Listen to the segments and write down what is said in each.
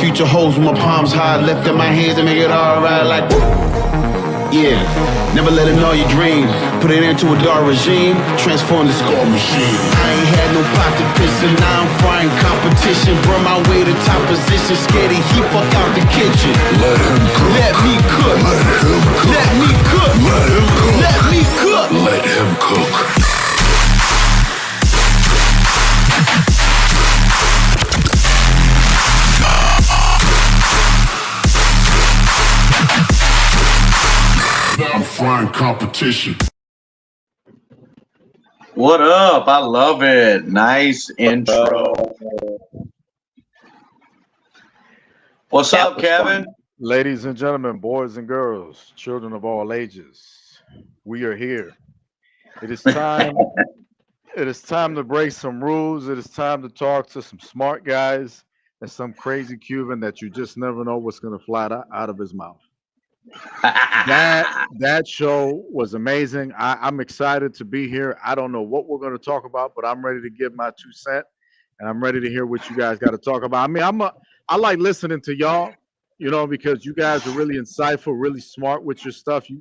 future hoes with my palms high, left in my hands and make it all right like yeah, never let it know your dreams. Put it into a dark regime, transform the score machine. I ain't had no pot to piss and now I'm frying competition. Burn my way to top position, scared of heat, fuck out the kitchen. Let him cook. Let me cook. Let him cook. Let me cook. Let me cook. Let him cook. I'm frying competition. What up? I love it. Nice intro. What's up, Kevin? Ladies and gentlemen, boys and girls, children of all ages, we are here. It is time. It is time to break some rules. It is time to talk to some smart guys and some crazy Cuban that you just never know what's going to fly out of his mouth. That show was amazing. I'm excited to be here. I don't know what we're going to talk about, but I'm ready to give my 2 cents, and I'm ready to hear what you guys got to talk about. I mean, I like listening to y'all, you know, because you guys are really insightful, really smart with your stuff. You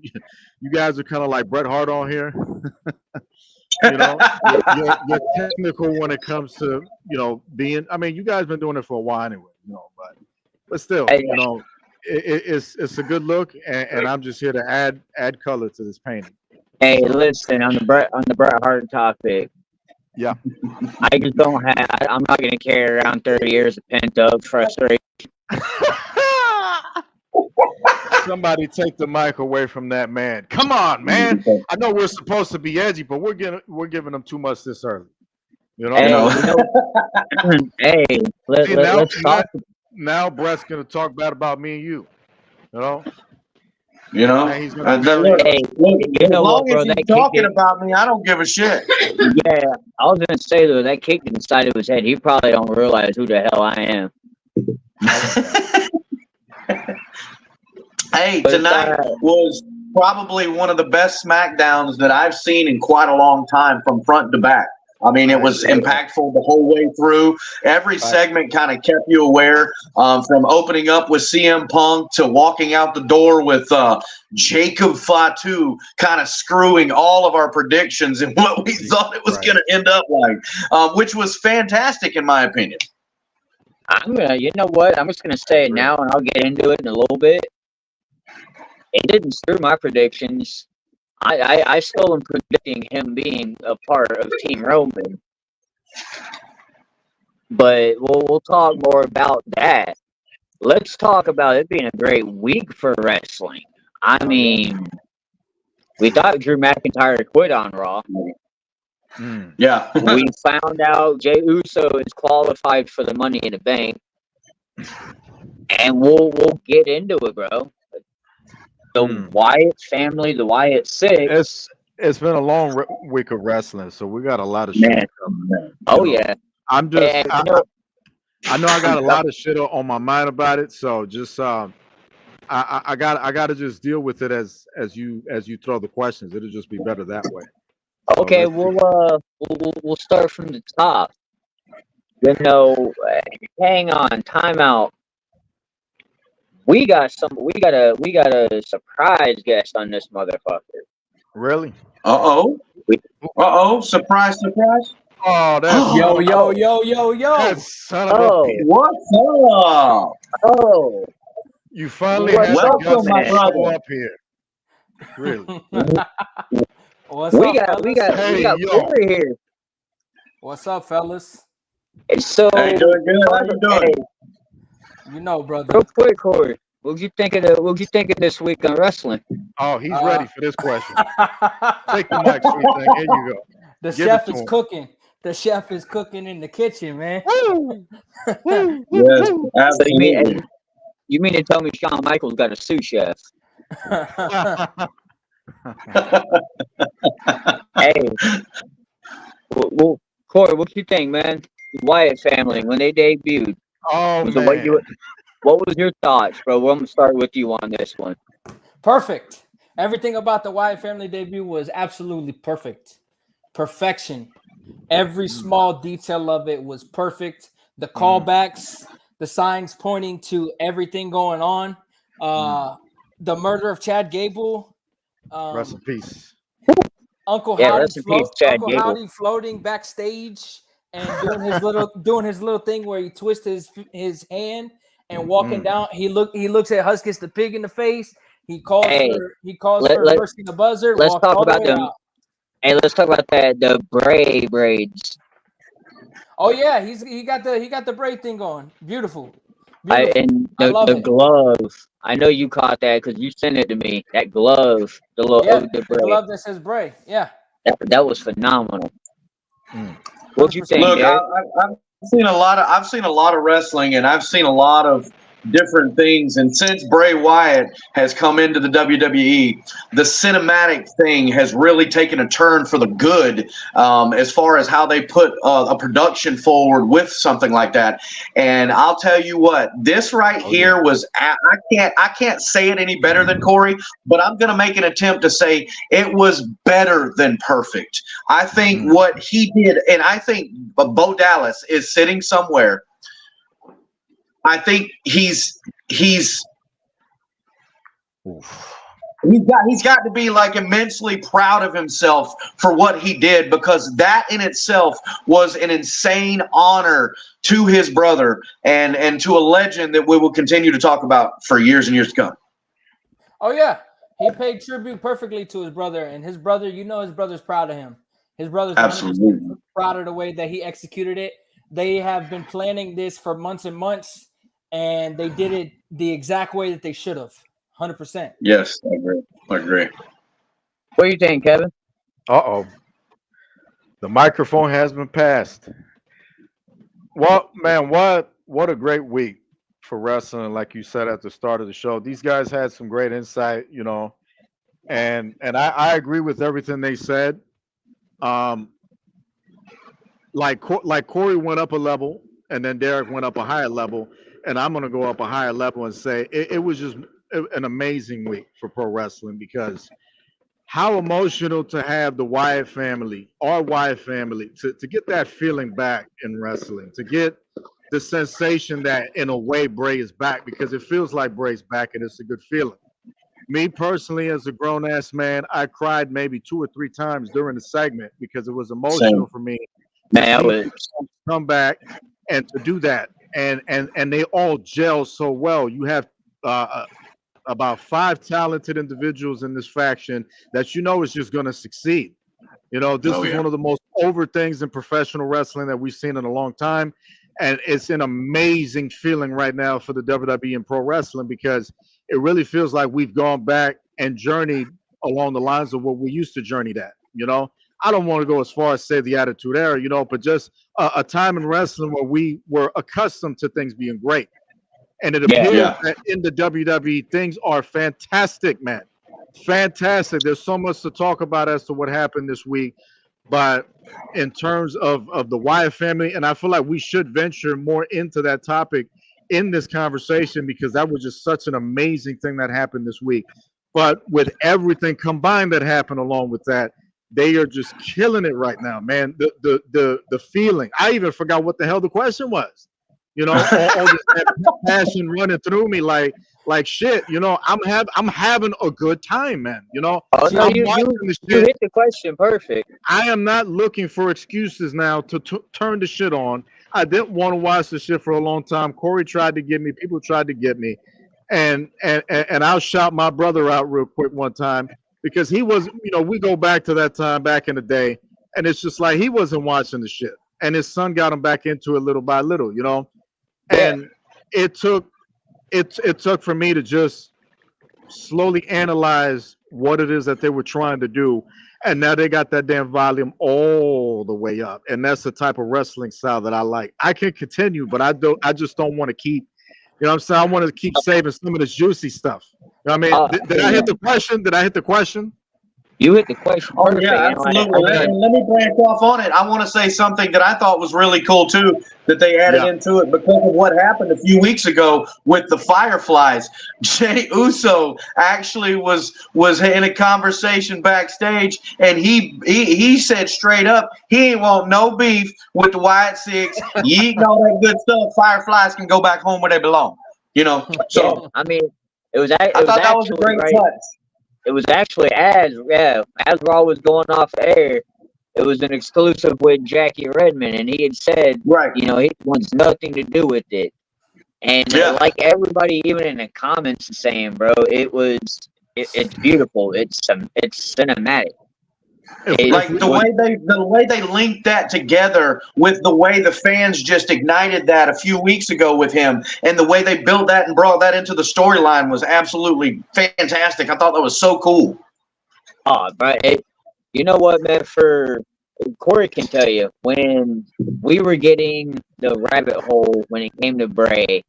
guys are kind of like Bret Hart on here. You know, you're technical when it comes to, you know, being. I mean, you guys been doing it for a while anyway, you know, but still, you know. It's a good look, and I'm just here to add color to this painting. Hey, listen, on the Bret Hart topic. Yeah. I just don't have. I'm not gonna carry around 30 years of pent up frustration. Somebody take the mic away from that man. Come on, man. I know we're supposed to be edgy, but we're giving them too much this early. You know. Hey, let's talk. Now Brett's gonna talk bad about me and you. You know. You know. Hey, as long as he's talking about me, I don't give a shit. Yeah, I was gonna say though, that kicked inside of his head. He probably don't realize who the hell I am. Hey, tonight was probably one of the best SmackDowns that I've seen in quite a long time, from front to back. I mean, it was impactful the whole way through. Every segment kind of kept you aware, from opening up with CM Punk to walking out the door with Jacob Fatu, kind of screwing all of our predictions and what we thought it was going to end up like, which was fantastic in my opinion. You know what? I'm just gonna say it now, and I'll get into it in a little bit. It didn't screw my predictions. I still am predicting him being a part of Team Roman. But we'll talk more about that. Let's talk about it being a great week for wrestling. I mean, we thought Drew McIntyre quit on Raw. Yeah. We found out Jey Uso is qualified for the Money in the Bank. And we'll get into it, bro. The Wyatt family, the Wyatt Six. It's been a long week of wrestling, so we got a lot of shit coming. Oh yeah. I'm just I know I got a lot of shit on my mind about it, so just I gotta just deal with it as you throw the questions. It'll just be better that way. Okay, so we'll start from the top. You know, hang on, time out. We got a surprise guest on this motherfucker. Really? Surprise. Oh, that's yo. That son of a bitch. What's up? Oh. You finally had the guts to show up here. Really? We got Corey here. What's up, fellas? So, hey, doing good. How you doing? Hey, you know, brother. Real quick, Corey. What you think of this week on wrestling? Oh, he's ready for this question. Take the mic, sweet thing. Here you go. The chef is cooking. The chef is cooking in the kitchen, man. Yes, absolutely. So you mean to tell me Shawn Michaels got a sous chef? Hey, well, Corey, what you think, man? Wyatt family, when they debuted. Oh, man. What was your thoughts, bro? I'm gonna start with you on this one. Perfect. Everything about the Wyatt family debut was absolutely perfect. Perfection. Every small detail of it was perfect. The callbacks, the signs pointing to everything going on. The murder of Chad Gable. Rest in peace. Uncle Yeah, Howdy, rest in peace, Chad Uncle Gable. Howdy floating backstage and doing his little thing where he twists his hand and walking down. He looks at Huskus the pig in the face. He calls for Mercy the Buzzard. Let's walks talk all the about way them. out. Hey, let's talk about the braids. Oh yeah, he got the braid thing going. Beautiful. And I love the it. glove. I know you caught that because you sent it to me. That glove, the little the braid. glove that says Bray. Yeah. That was phenomenal. What you think, Look, Derek? I've seen a lot of wrestling, and I've seen a lot of different things. And since Bray Wyatt has come into the WWE, the cinematic thing has really taken a turn for the good, as far as how they put a production forward with something like that. And I'll tell you what, this right here was I can't say it any better than Corey, but I'm going to make an attempt to say it was better than perfect. I think what he did, and I think Bo Dallas is sitting somewhere. I think he's got to be like immensely proud of himself for what he did, because that in itself was an insane honor to his brother and to a legend that we will continue to talk about for years and years to come. Oh yeah, he paid tribute perfectly to his brother, and his brother, his brother's proud of him. His brother's absolutely proud of the way that he executed it. They have been planning this for months and months, and they did it the exact way that they should have. 100%. Yes, I agree. What do you think, Kevin? Uh-oh. The microphone has been passed. Well, man, what a great week for wrestling, like you said at the start of the show. These guys had some great insight, and I agree with everything they said. Like Corey went up a level, and then Derek went up a higher level, and I'm going to go up a higher level and say it was just an amazing week for pro wrestling, because how emotional to have the Wyatt family, our Wyatt family, to get that feeling back in wrestling, to get the sensation that in a way Bray is back, because it feels like Bray's back, and it's a good feeling. Me personally, as a grown-ass man, I cried maybe 2 or 3 times during the segment because it was emotional for me. Man, I would come back and to do that, and they all gel so well. You have about 5 talented individuals in this faction that is just going to succeed. This is one of the most over things in professional wrestling that we've seen in a long time, and it's an amazing feeling right now for the WWE and pro wrestling, because it really feels like we've gone back and journeyed along the lines of what we used to journey at. I don't want to go as far as say the Attitude Era, but just a time in wrestling where we were accustomed to things being great. And it appears that in the WWE, things are fantastic, man. Fantastic. There's so much to talk about as to what happened this week. But in terms of the Wyatt family, and I feel like we should venture more into that topic in this conversation, because that was just such an amazing thing that happened this week. But with everything combined that happened along with that, they are just killing it right now, man. The feeling. I even forgot what the hell the question was. All this passion running through me, like shit. I'm having a good time, man. Oh, no, I'm you hit the question perfect. I am not looking for excuses now to turn the shit on. I didn't want to watch the shit for a long time. Corey tried to get me. People tried to get me, and I'll shout my brother out real quick one time, because he was, we go back to that time back in the day, and it's just like he wasn't watching the shit, and his son got him back into it little by little, and it took for me to just slowly analyze what it is that they were trying to do, and now they got that damn volume all the way up, and that's the type of wrestling style that I like. I can continue, but I just don't want to keep. You know what I'm saying? I want to keep saving some of this juicy stuff. Did I hit the question? You hit the question Oh perfect. yeah, You know, absolutely. And let me branch off on it. I want to say something that I thought was really cool too, that they added Yeah. into it because of what happened a few weeks ago with the Fireflies. Jey Uso actually was in a conversation backstage, and he said straight up, he ain't want no beef with the Wyatt Six. You eating all that good stuff, Fireflies can go back home where they belong. You know. So yeah, I mean, it was I thought that was a actually great right. touch. It was actually as Raw was going off air, it was an exclusive with Jackie Redmond, and he had said, Right. you know, he wants nothing to do with it. And Yeah. like everybody, even in the comments, is saying, bro, it's beautiful. It's cinematic. Like the way they linked that together with the way the fans just ignited that a few weeks ago with him, and the way they built that and brought that into the storyline was absolutely fantastic. I thought that was so cool. Oh, but you know what, man? For Corey can tell you, when we were getting the rabbit hole when it came to Bray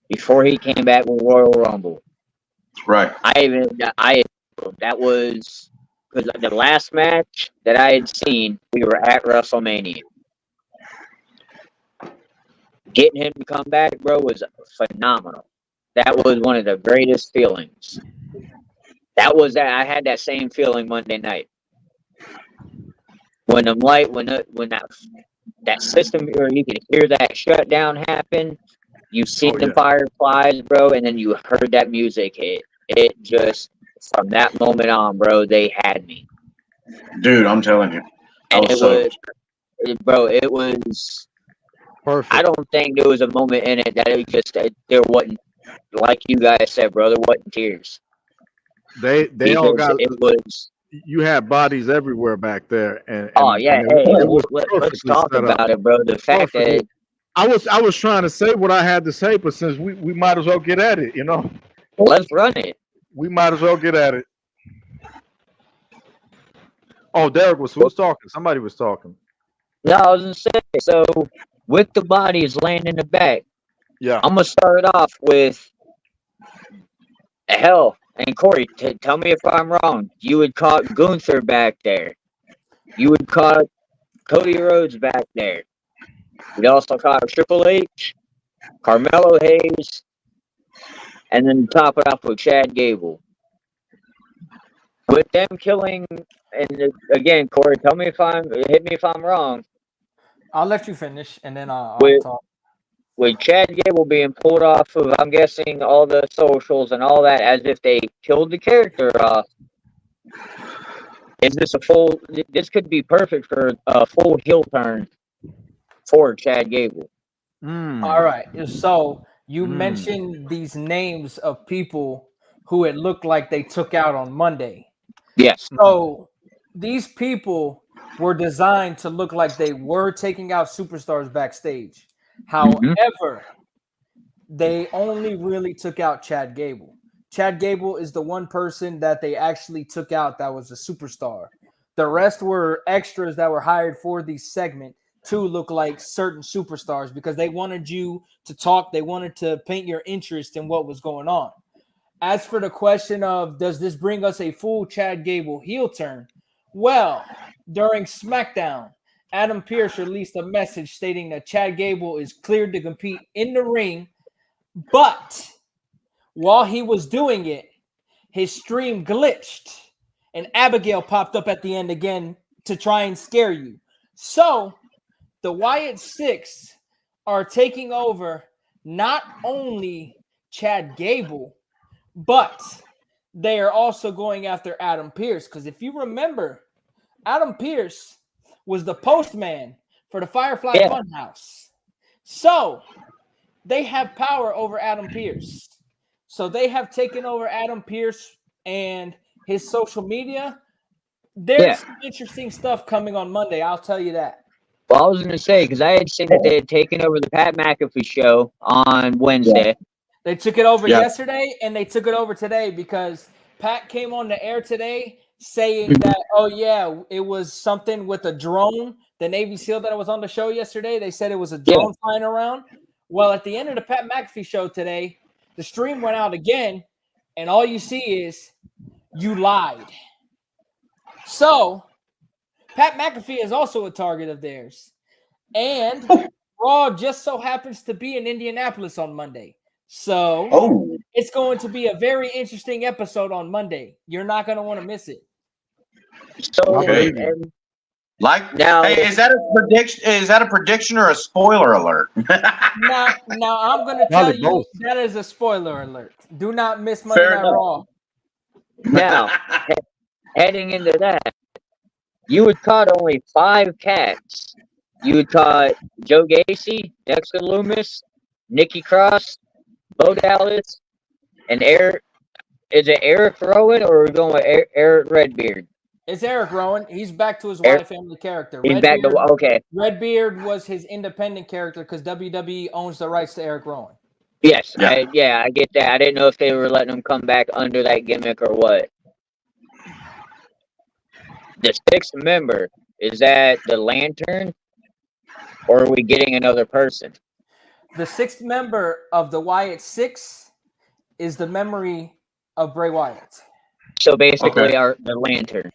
before he came back with Royal Rumble, Right. that was because the last match that I had seen, we were at WrestleMania. Getting him to come back, bro, was phenomenal. That was one of the greatest feelings. I had that same feeling Monday night. When that system, or you could hear that shutdown happen, you seen the Fireflies, bro, and then you heard that music hit. It just, from that moment on, bro, they had me. Dude, I'm telling you. It was Perfect. I don't think there was a moment in it that there wasn't, like you guys said, bro, there wasn't tears. They all got. It was. You had bodies everywhere back there, and yeah. Let's talk about it, bro. The fact that I was trying to say what I had to say, but since we might as well get at it, you know. Let's run it. We might as well get at it. Oh, Derek was talking. Somebody was talking. No, I was gonna say, so with the bodies laying in the back, yeah, I'm gonna start off with hell. And Corey, tell me if I'm wrong. You would caught Gunther back there. You would caught Cody Rhodes back there. You'd also caught Triple H, Carmelo Hayes, and then top it off with Chad Gable. With them killing, and again, Corey, hit me if I'm wrong. I'll let you finish, and then I'll talk. With Chad Gable being pulled off of, I'm guessing, all the socials and all that, as if they killed the character off. This could be perfect for a full heel turn for Chad Gable. All right. So you mentioned these names of people who it looked like they took out on Monday. Yes. So these people were designed to look like they were taking out superstars backstage. However, they only really took out Chad Gable. Chad Gable is the one person that they actually took out that was a superstar. The rest were extras that were hired for the segment to look like certain superstars because they wanted you to talk. They wanted to paint your interest in what was going on. As for the question of, does this bring us a full Chad Gable heel turn? Well, during SmackDown, Adam Pearce released a message stating that Chad Gable is cleared to compete in the ring, but while he was doing it, his stream glitched and Abigail popped up at the end again to try and scare you. So the Wyatt Six are taking over not only Chad Gable, but they are also going after Adam Pearce. Because if you remember, Adam Pearce was the postman for the Firefly Funhouse. So they have power over Adam Pearce. So they have taken over Adam Pearce and his social media. There's some interesting stuff coming on Monday. I'll tell you that. Well, I was going to say, because I had seen that they had taken over the Pat McAfee show on Wednesday. They took it over yesterday, and they took it over today because Pat came on the air today saying that, it was something with a drone. The Navy SEAL that was on the show yesterday, they said it was a drone flying around. Well, at the end of the Pat McAfee show today, the stream went out again, and all you see is you lied. So Pat McAfee is also a target of theirs. And Raw just so happens to be in Indianapolis on Monday. So it's going to be a very interesting episode on Monday. You're not going to want to miss it. So, Okay. Like now, hey, is that a prediction? Is that a prediction or a spoiler alert? now, I'm going to tell you that is a spoiler alert. Do not miss Monday Night Raw. Now, heading into that, you would caught only 5 cats. You would caught Joe Gacy, Dexter Loomis, Nikki Cross, Bo Dallas, and Eric. Is it Eric Rowan or are we going with Eric Redbeard? It's Eric Rowan. He's back to his white family character. He's back to okay. Redbeard was his independent character because WWE owns the rights to Eric Rowan. Yes, I get that. I didn't know if they were letting him come back under that gimmick or what. The 6th member, is that the Lantern, or are we getting another person? The 6th member of the Wyatt 6 is the memory of Bray Wyatt. So basically, the Lantern.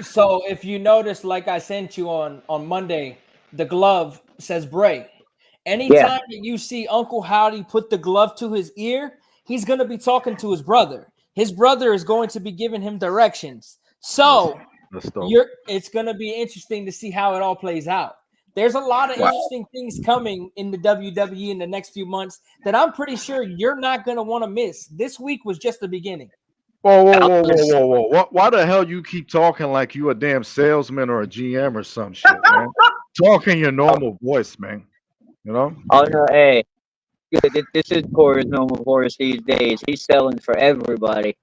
So if you notice, like I sent you on Monday, the glove says Bray. Anytime that you see Uncle Howdy put the glove to his ear, he's going to be talking to his brother. His brother is going to be giving him directions. So it's going to be interesting to see how it all plays out. There's a lot of interesting things coming in the WWE in the next few months that I'm pretty sure you're not going to want to miss. This week was just the beginning. Whoa. Why the hell you keep talking like you a damn salesman or a GM or some shit, man? Talking your normal voice, man. You know? Oh, no, hey. This is Corey's normal voice these days. He's selling for everybody.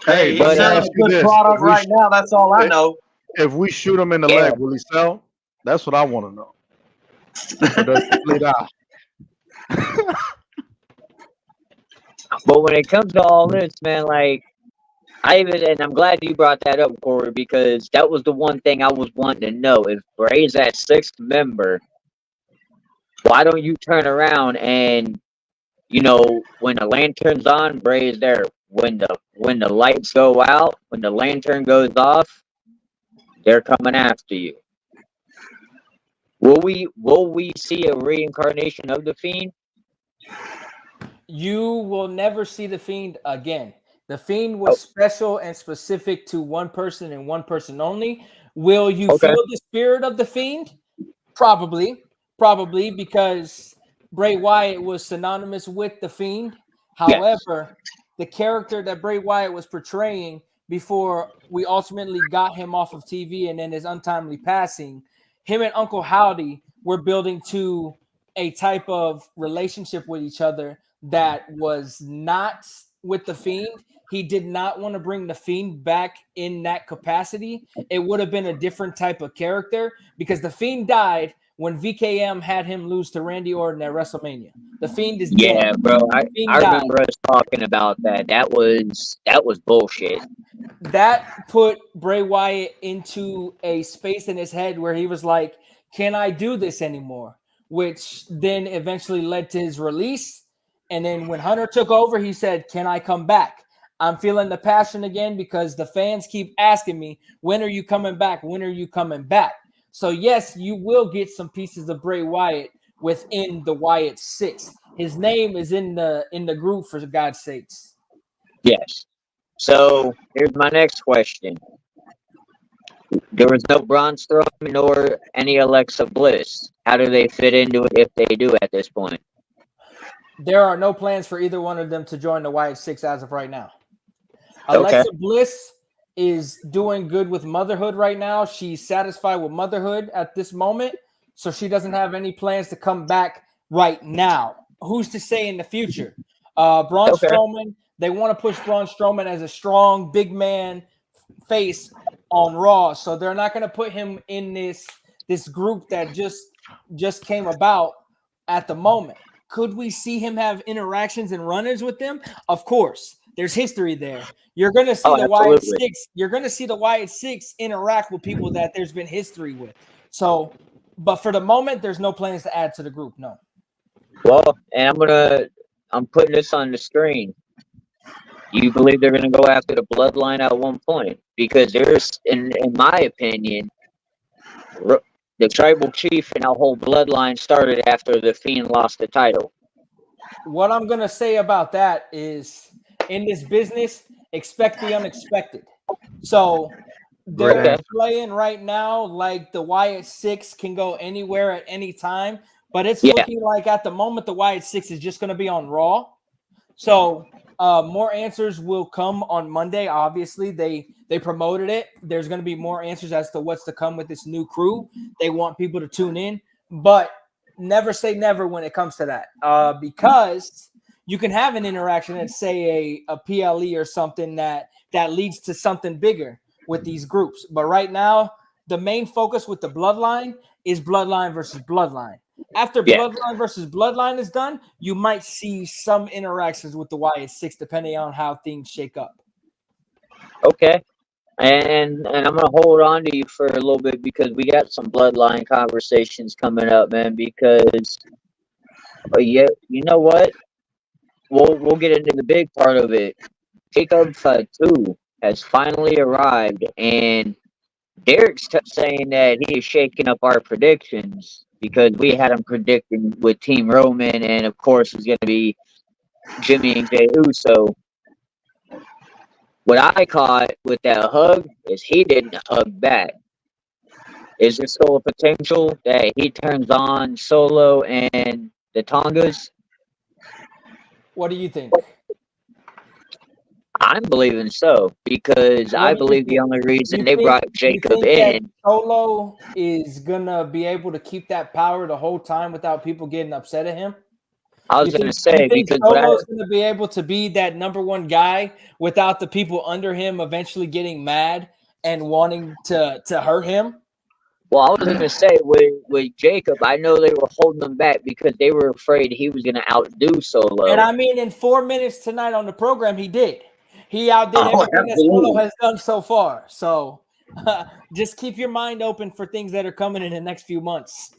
Hey, he's selling a good product right now. That's all I know. If we shoot him in the leg, will he sell? That's what I want to know. Or does he bleed out? But when it comes to all this, man, like, and I'm glad you brought that up, Corey, because that was the one thing I was wanting to know. If Bray's that 6th member, why don't you turn around and, you know, when the lantern's on, Bray is there. When the lights go out, when the lantern goes off, they're coming after you. Will we see a reincarnation of the Fiend? You will never see the Fiend again. The Fiend was special and specific to one person and one person only. Will you feel the spirit of the Fiend? Probably, because Bray Wyatt was synonymous with the Fiend. However, the character that Bray Wyatt was portraying before we ultimately got him off of TV and then his untimely passing, him and Uncle Howdy were building to a type of relationship with each other that was not with the Fiend. He did not want to bring the Fiend back in that capacity. It would have been a different type of character because the Fiend died when VKM had him lose to Randy Orton at WrestleMania. The Fiend is dead. Yeah, bro. I remember us talking about that. That was bullshit. That put Bray Wyatt into a space in his head where he was like, can I do this anymore? Which then eventually led to his release. And then when Hunter took over, he said, can I come back? I'm feeling the passion again because the fans keep asking me, when are you coming back? When are you coming back? So yes, you will get some pieces of Bray Wyatt within the Wyatt 6. His name is in the group, for God's sakes. Yes. So here's my next question. There was no Braun Strowman nor any Alexa Bliss. How do they fit into it if they do at this point? There are no plans for either one of them to join the Wyatt 6 as of right now. Alexa Bliss is doing good with motherhood right now. She's satisfied with motherhood at this moment, so she doesn't have any plans to come back right now. Who's to say in the future? Braun Strowman, they want to push Braun Strowman as a strong, big man face on Raw, so they're not going to put him in this group that just came about at the moment. Could we see him have interactions and run-ins with them? Of course. There's history there. You're going to see the Wyatt 6. You're going to see the Wyatt 6 interact with people that there's been history with. So, but for the moment, there's no plans to add to the group. No. Well, and I'm putting this on the screen. you believe they're going to go after the bloodline at one point? Because there's, in my opinion, the tribal chief and our whole bloodline started after the Fiend lost the title. What I'm gonna say about that is, in this business, expect the unexpected. So they're playing right now like the Wyatt Six can go anywhere at any time, but it's looking like at the moment the Wyatt Six is just gonna be on Raw. So more answers will come on Monday. Obviously, they promoted it. There's going to be more answers as to what's to come with this new crew. They want people to tune in, but never say never when it comes to that, because you can have an interaction at, say, a PLE or something that leads to something bigger with these groups. But right now, the main focus with the Bloodline is Bloodline versus Bloodline. After Bloodline versus Bloodline is done, you might see some interactions with the Wyatt Six, depending on how things shake up. Okay. And I'm gonna hold on to you for a little bit because we got some bloodline conversations coming up, man. Because yeah, you know what? We'll get into the big part of it. Jacob Fatu has finally arrived, and Derek's saying that he is shaking up our predictions because we had him predicting with Team Roman, and of course it's going to be Jimmy and Jey Uso. What I caught with that hug is he didn't hug back. Is there still a potential that he turns on Solo and the Tongas? What do you think? I'm believing so because I believe the only reason they brought Jacob in. Solo is gonna be able to keep that power the whole time without people getting upset at him. I was going to say because Solo's going to be able to be that number one guy without the people under him eventually getting mad and wanting to hurt him. Well, I was going to say with Jacob, I know they were holding him back because they were afraid he was going to outdo Solo. And I mean, in 4 minutes tonight on the program, he did. He outdid everything that Solo has done so far. So just keep your mind open for things that are coming in the next few months.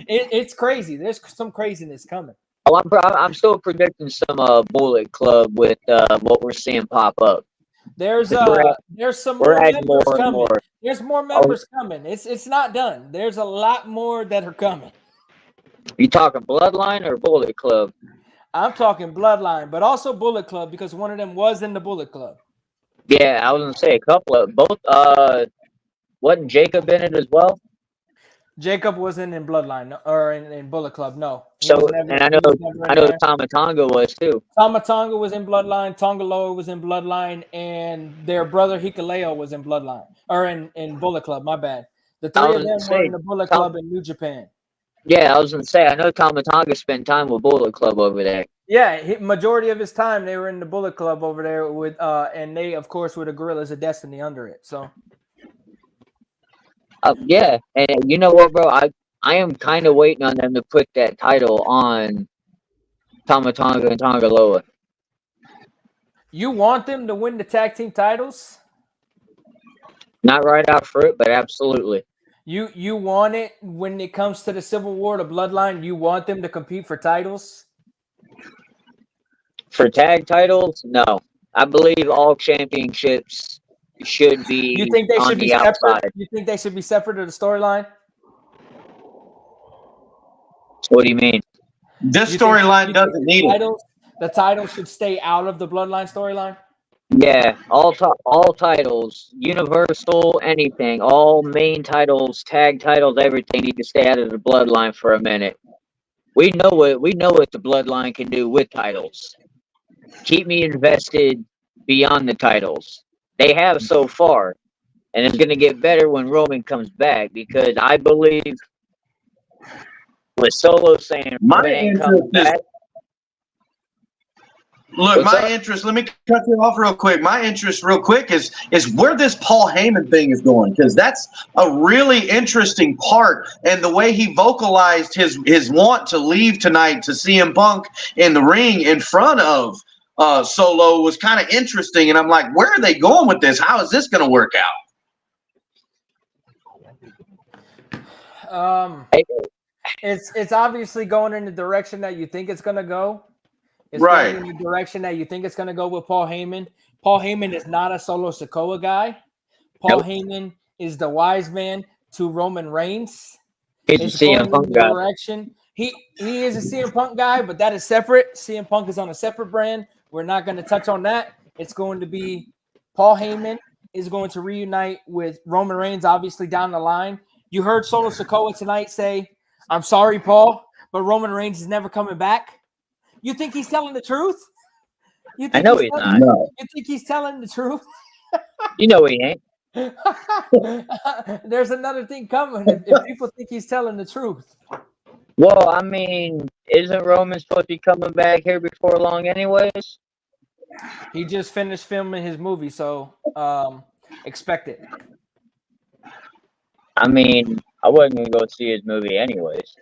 It's crazy. There's some craziness coming. Oh, I'm still predicting some Bullet Club with what we're seeing pop up. There's some more members coming. There's more members coming. It's not done. There's a lot more that are coming. You talking Bloodline or Bullet Club? I'm talking Bloodline, but also Bullet Club because one of them was in the Bullet Club. Yeah, I was gonna say a couple of both. Wasn't Jacob in it as well? Jacob wasn't in Bloodline or in Bullet Club, no. So, and I know Tama Tonga was too. Tama Tonga was in Bloodline. Tongaloa was in Bloodline, and their brother Hikuleo was in Bloodline or in Bullet Club. My bad. The three of them were in the Bullet Club in New Japan. Yeah, I was gonna say I know Tama Tonga spent time with Bullet Club over there. Yeah, majority of his time they were in the Bullet Club over there with, and they of course were the Gorillas of Destiny under it. So. Yeah, and you know what, bro? I am kind of waiting on them to put that title on Tama Tonga and Tongaloa. You want them to win the tag team titles? Not right out for it, but absolutely. You want it when it comes to the Civil War, the Bloodline? You want them to compete for titles? For tag titles, no. I believe all championships should be. You think they should be separate? Outside. You think they should be separate of the storyline? What do you mean? This storyline doesn't need it. The title should stay out of the Bloodline storyline? Yeah, all titles, Universal, anything, all main titles, tag titles, everything need to stay out of the Bloodline for a minute. We know what the Bloodline can do with titles. Keep me invested beyond the titles. They have so far, and it's going to get better when Roman comes back because I believe with Solo saying Roman ain't coming back. Look, my interest, let me cut you off real quick. My interest real quick is where this Paul Heyman thing is going, because that's a really interesting part. And the way he vocalized his want to leave tonight to CM Punk in the ring in front of Solo was kind of interesting. And I'm like, where are they going with this? How is this going to work out? It's obviously going in the direction that you think it's going to go. It's going in the direction that you think it's going to go with Paul Heyman. Paul Heyman is not a Solo Sikoa guy. Paul Heyman is the wise man to Roman Reigns. He's a CM Punk guy. Direction. He is a CM Punk guy, but that is separate. CM Punk is on a separate brand. We're not going to touch on that. It's going to be Paul Heyman is going to reunite with Roman Reigns, obviously down the line. You heard Solo Sikoa tonight say, "I'm sorry, Paul, but Roman Reigns is never coming back." You think he's telling the truth? I know he's not. You think he's telling the truth? You know he ain't. There's another thing coming if people think he's telling the truth. Well, I mean, isn't Roman supposed to be coming back here before long anyways? He just finished filming his movie, so expect it. I mean, I wasn't going to go see his movie anyways.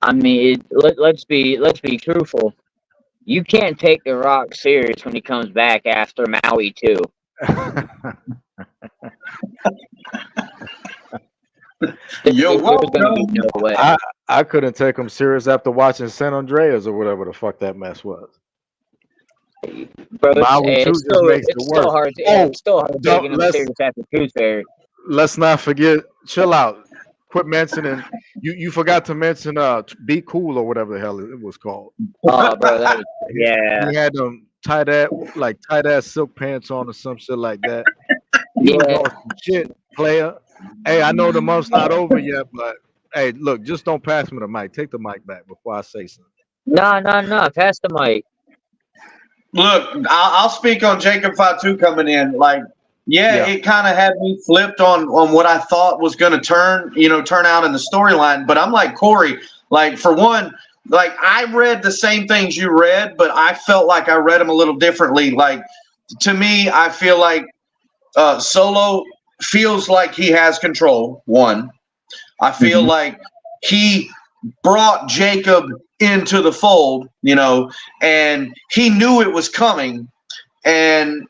I mean, let's be truthful. You can't take The Rock serious when he comes back after Maui 2. You're welcome. No way. I couldn't take him serious after watching San Andreas or whatever the fuck that mess was. Bro, it's still hard to take him serious after Tooth Fairy. Let's not forget, chill out. Quit mentioning. You forgot to mention Be Cool or whatever the hell it was called. Oh, bro, that was, yeah. He had them tight ass silk pants on or some shit like that. Yeah. Shit, player. Hey, I know the month's not over yet, but hey, look, just don't pass me the mic. Take the mic back before I say something. No. Pass the mic. Look, I'll speak on Jacob Fatu coming in. Like, yeah. It kind of had me flipped on what I thought was going to turn out in the storyline. But I'm like Corey, like for one, like I read the same things you read, but I felt like I read them a little differently. Like to me, I feel like Solo feels like he has control. One, I feel like he brought Jacob into the fold, and he knew it was coming. And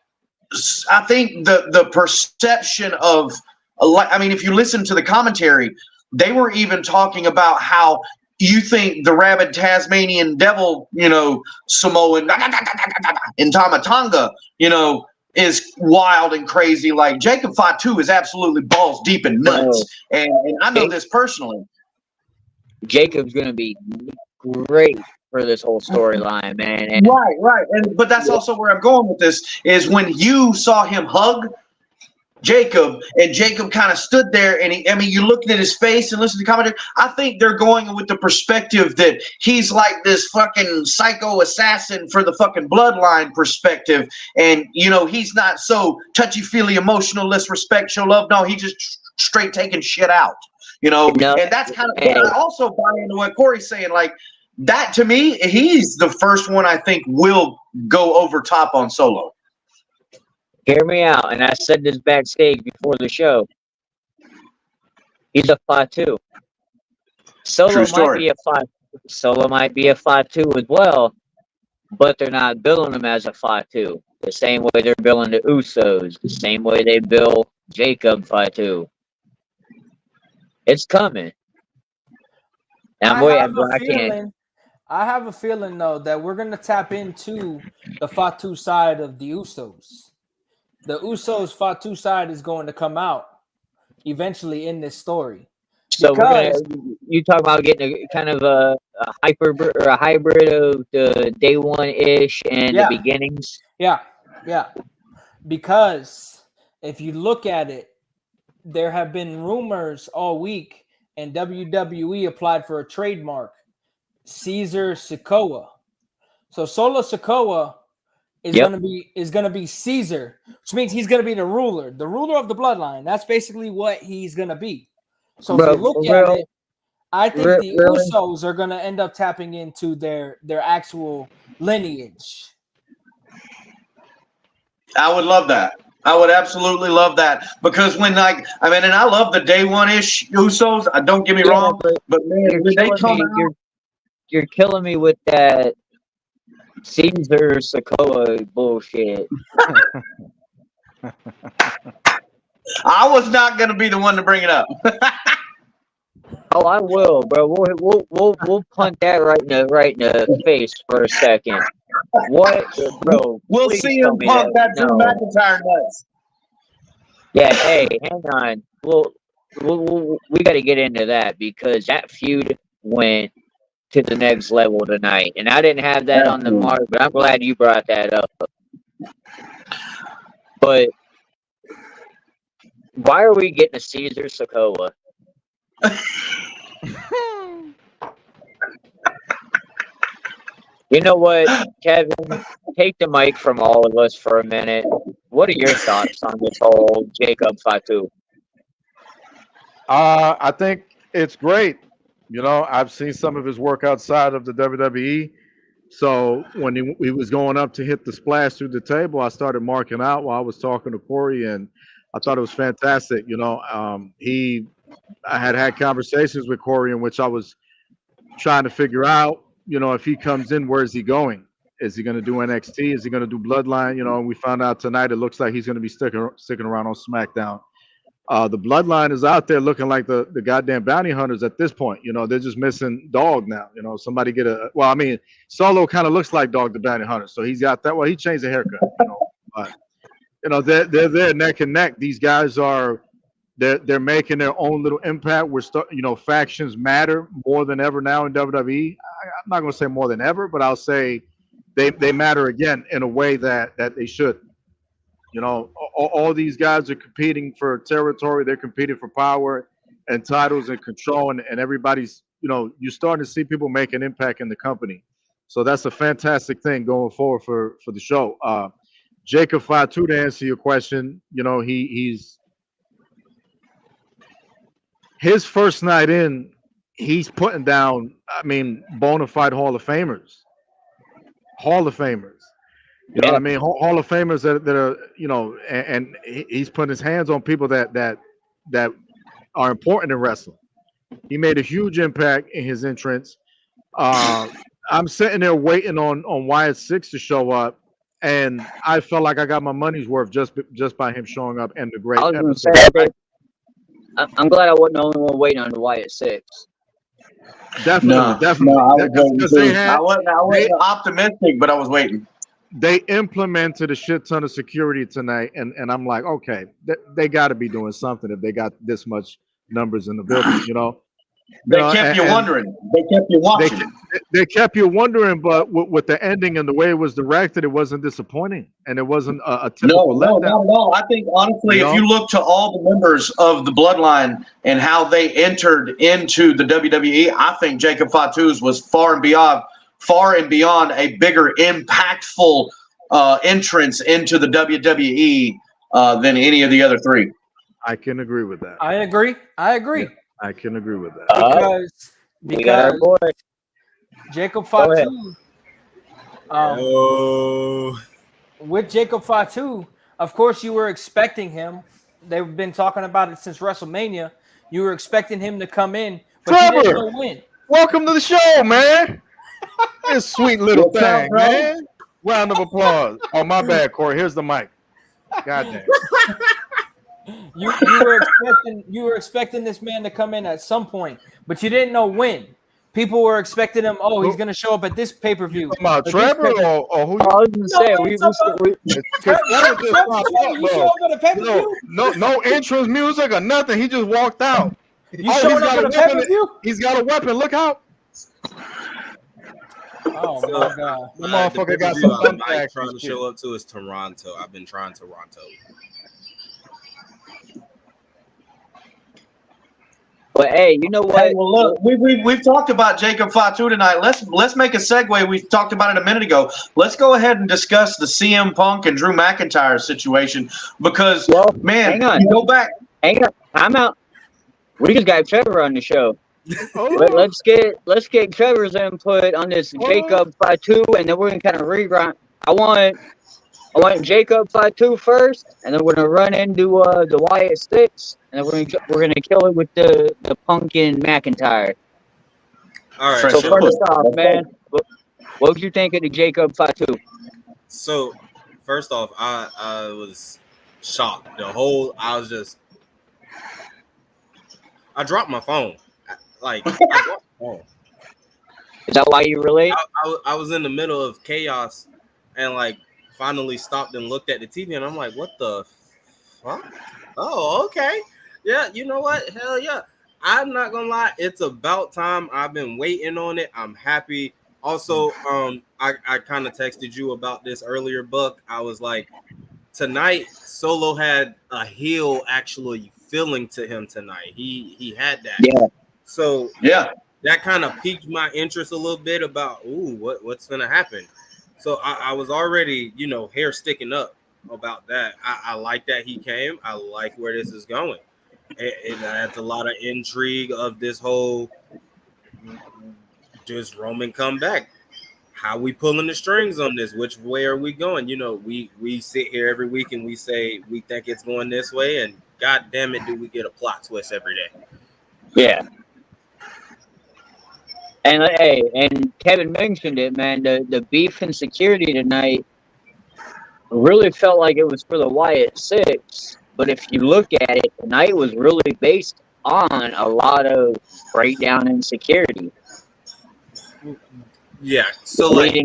I think the perception of, if you listen to the commentary, they were even talking about how you think the rabid Tasmanian devil, Samoan in Tamatanga, is wild and crazy. Like Jacob Fatu is absolutely balls deep and nuts. And I know this personally. Jacob's going to be great for this whole storyline, man. And right. But that's also where I'm going with this is when you saw him hug Jacob and Jacob kind of stood there and you looked at his face and listened to the commentary. I think they're going with the perspective that he's like this fucking psycho assassin for the fucking bloodline perspective. And, he's not so touchy-feely, emotional, let's respect, show love. No, he just straight taking shit out, and that's kind of, I also buy into what Corey's saying. Like, that to me, he's the first one I think will go over top on Solo. Hear me out, and I said this backstage before the show. He's a 5'2". Solo might be a 5'2" as well, but they're not billing him as a 5'2". The same way they're billing the Usos, the same way they bill Jacob 5'2". It's coming. I have a feeling though that we're gonna tap into the Fatu side of the Usos. The Usos Fatu side is going to come out eventually in this story. So you talk about getting a kind of a hybrid of the day one-ish and the beginnings. Yeah. Because if you look at it, there have been rumors all week, and WWE applied for a trademark, Caesar Sikoa. So Solo Sikoa is gonna be Caesar, which means he's gonna be the ruler of the bloodline. That's basically what he's gonna be. So if you look at it, I think the Usos are gonna end up tapping into their actual lineage. I would love that. I would absolutely love that because and I love the day one-ish Usos. Don't get me wrong, but man, when they come out, you're killing me with that Caesar Sikoa bullshit. I was not going to be the one to bring it up. Oh, I will, bro. We'll punt that right in the face for a second. What, bro? We'll Please see tell him me pump that Drew no. McIntyre nuts. Yeah, hey, hang on. We got to get into that because that feud went to the next level tonight, and I didn't have that on the mark, but I'm glad you brought that up. But why are we getting a Caesar Sokoa? You know what, Kevin? Take the mic from all of us for a minute. What are your thoughts on this whole Jacob Fatu? I think it's great. You know, I've seen some of his work outside of the WWE. So when he was going up to hit the splash through the table, I started marking out while I was talking to Corey, and I thought it was fantastic. You know, I had conversations with Corey in which I was trying to figure out, you know, if he comes in, where is he going? Is he going to do NXT? Is he going to do Bloodline? You know, and we found out tonight it looks like he's going to be sticking around on SmackDown. The Bloodline is out there looking like the goddamn bounty hunters at this point. You know, they're just missing Dog now. You know, somebody I mean, Solo kind of looks like Dog the bounty hunter, so he's got that. Well, he changed the haircut. You know, but you know they're there neck and neck. These guys are. They're making their own little impact. You know, factions matter more than ever now in WWE. I'm not going to say more than ever, but I'll say they matter again in a way that they should. You know, all these guys are competing for territory. They're competing for power and titles and control, and everybody's. You know, you're starting to see people make an impact in the company. So that's a fantastic thing going forward for the show. Jacob Fatu, to answer your question, you know, he's. His first night in, he's putting down, I mean, bona fide Hall of Famers. Hall of Famers. You know what I mean? Hall of Famers that are, you know, and he's putting his hands on people that are important in wrestling. He made a huge impact in his entrance. I'm sitting there waiting on Wyatt Six to show up, and I felt like I got my money's worth just by him showing up and the great episode. I'm glad I wasn't the only one waiting on the Wyatt Six. Definitely. I wasn't optimistic, but I was waiting. They implemented a shit ton of security tonight, and I'm like, okay, they got to be doing something if they got this much numbers in the building, you know. They kept you wondering. They kept you watching. They kept you wondering, but with the ending and the way it was directed, it wasn't disappointing, and it wasn't a typical letdown. No, not at all. I think honestly, if you look to all the members of the Bloodline and how they entered into the WWE, I think Jacob Fatu's was far and beyond a bigger, impactful entrance into the WWE than any of the other three. I can agree with that. I agree. Yeah. I can agree with that. Because Jacob Fatu, with Jacob Fatu, of course you were expecting him. They've been talking about it since WrestleMania. You were expecting him to come in, but Trevor, you didn't know when. Welcome to the show, man. This sweet little thing, man. Round of applause. Oh, my bad, Corey. Here's the mic. Goddamn. You were expecting this man to come in at some point, but you didn't know when. People were expecting him. Oh, he's going to show up at this pay-per-view. Talking about Trevor or who? I was going to say no entrance music or nothing. He just walked out. You showed up at a pay-per-view? He's got a weapon. Look out. Oh my God! The motherfucker got some fun facts. Trying to show up to is Toronto. I've been trying Toronto. But hey, you know what? Hey, well, look, we've talked about Jacob Fatu tonight. Let's make a segue. We talked about it a minute ago. Let's go ahead and discuss the CM Punk and Drew McIntyre situation because, man, hang on. Go back. Hang on. I'm out. We just got Trevor on the show. Let's get Trevor's input on this Jacob Fatu, and then we're gonna kind of rerun. I want Jacob Fatu first, and then we're gonna run into the Wyatt Six, and then we're gonna kill it with the Pumpkin McIntyre. All right. So first off, man, what would you think of the Jacob Fatu? So first off, I was shocked. I dropped my phone. Like, I don't know. Is that why you relate? I was in the middle of chaos and like finally stopped and looked at the TV and I'm like, what the fuck? Oh, okay. Yeah, you know what? Hell yeah. I'm not gonna lie, it's about time. I've been waiting on it. I'm happy. Also, I kind of texted you about this earlier, Buck. I was like, tonight, Solo had a heel actually feeling to him tonight. He had that. Yeah. So Yeah. that kind of piqued my interest a little bit about what's gonna happen. So I was already, hair sticking up about that. I like that he came. I like where this is going. It adds a lot of intrigue of this whole does Roman come back? How we pulling the strings on this? Which way are we going? We sit here every week and we say we think it's going this way, and god damn it, do we get a plot twist every day? Yeah. And hey, and Kevin mentioned it, man. The beef and security tonight really felt like it was for the Wyatt Six. But if you look at it, tonight was really based on a lot of breakdown in security. Yeah. So like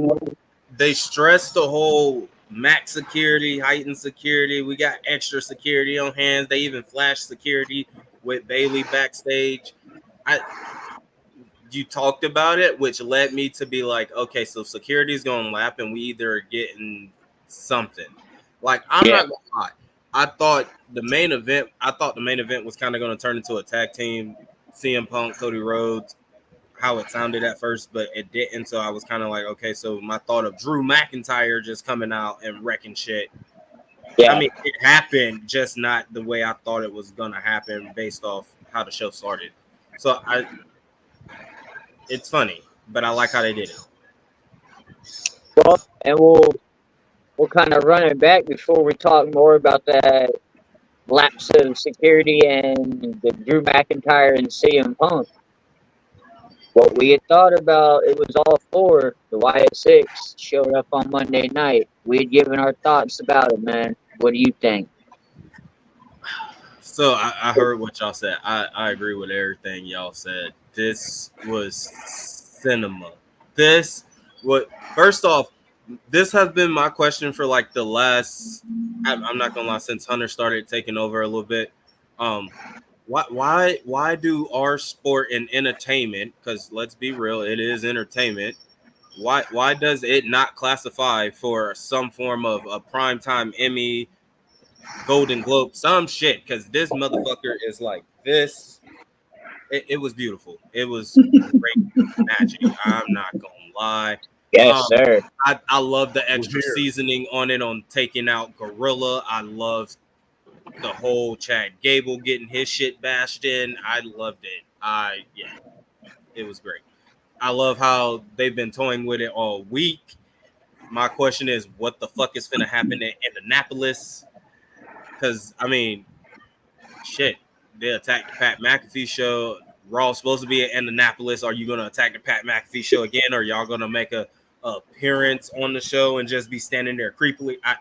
they stressed the whole max security, heightened security. We got extra security on hands. They even flashed security with Bailey backstage. You talked about it, which led me to be like, okay, so security is going to lap and we either are getting something. Like, I'm not going to lie. I thought the main event was kind of going to turn into a tag team, CM Punk, Cody Rhodes, how it sounded at first, but it didn't. So I was kind of like, okay, so my thought of Drew McIntyre just coming out and wrecking shit. Yeah. I mean, it happened, just not the way I thought it was going to happen based off how the show started. So it's funny, but I like how they did it. Well, and we'll kind of run it back before we talk more about that lapse of security and the Drew McIntyre and CM Punk. What we had thought about, it was all four. The Wyatt Six showed up on Monday night. We had given our thoughts about it, man. What do you think? So I heard what y'all said. I agree with everything y'all said. This was cinema. First off, this has been my question for like the last, I'm not gonna lie, since Hunter started taking over a little bit. Why do our sport and entertainment, because let's be real, it is entertainment, why does it not classify for some form of a primetime Emmy, Golden Globe, some shit? Because this motherfucker is like this. It was beautiful. It was great magic. I'm not gonna lie. Yes, sir. I love the extra seasoning on it, on taking out Gorilla. I loved the whole Chad Gable getting his shit bashed in. I loved it. It was great. I love how they've been toying with it all week. My question is, what the fuck is finna happen in Indianapolis? Because, I mean, shit, they attacked the Pat McAfee show. Raw's supposed to be at Indianapolis. Are you going to attack the Pat McAfee show again? Or are y'all going to make a appearance on the show and just be standing there creepily? I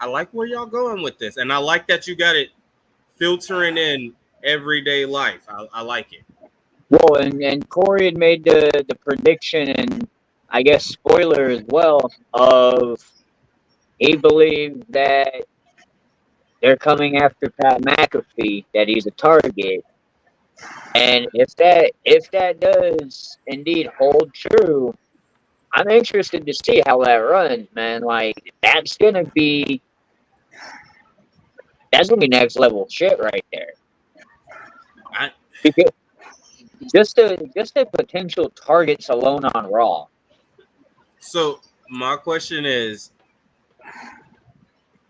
like where y'all going with this. And I like that you got it filtering in everyday life. I like it. Well, and Corey had made the prediction, and I guess spoiler as well, of he believed that they're coming after Pat McAfee, that he's a target. And if that does indeed hold true, I'm interested to see how that runs, man. Like, that's gonna be next level shit right there. Because just the potential targets alone on Raw. So my question is,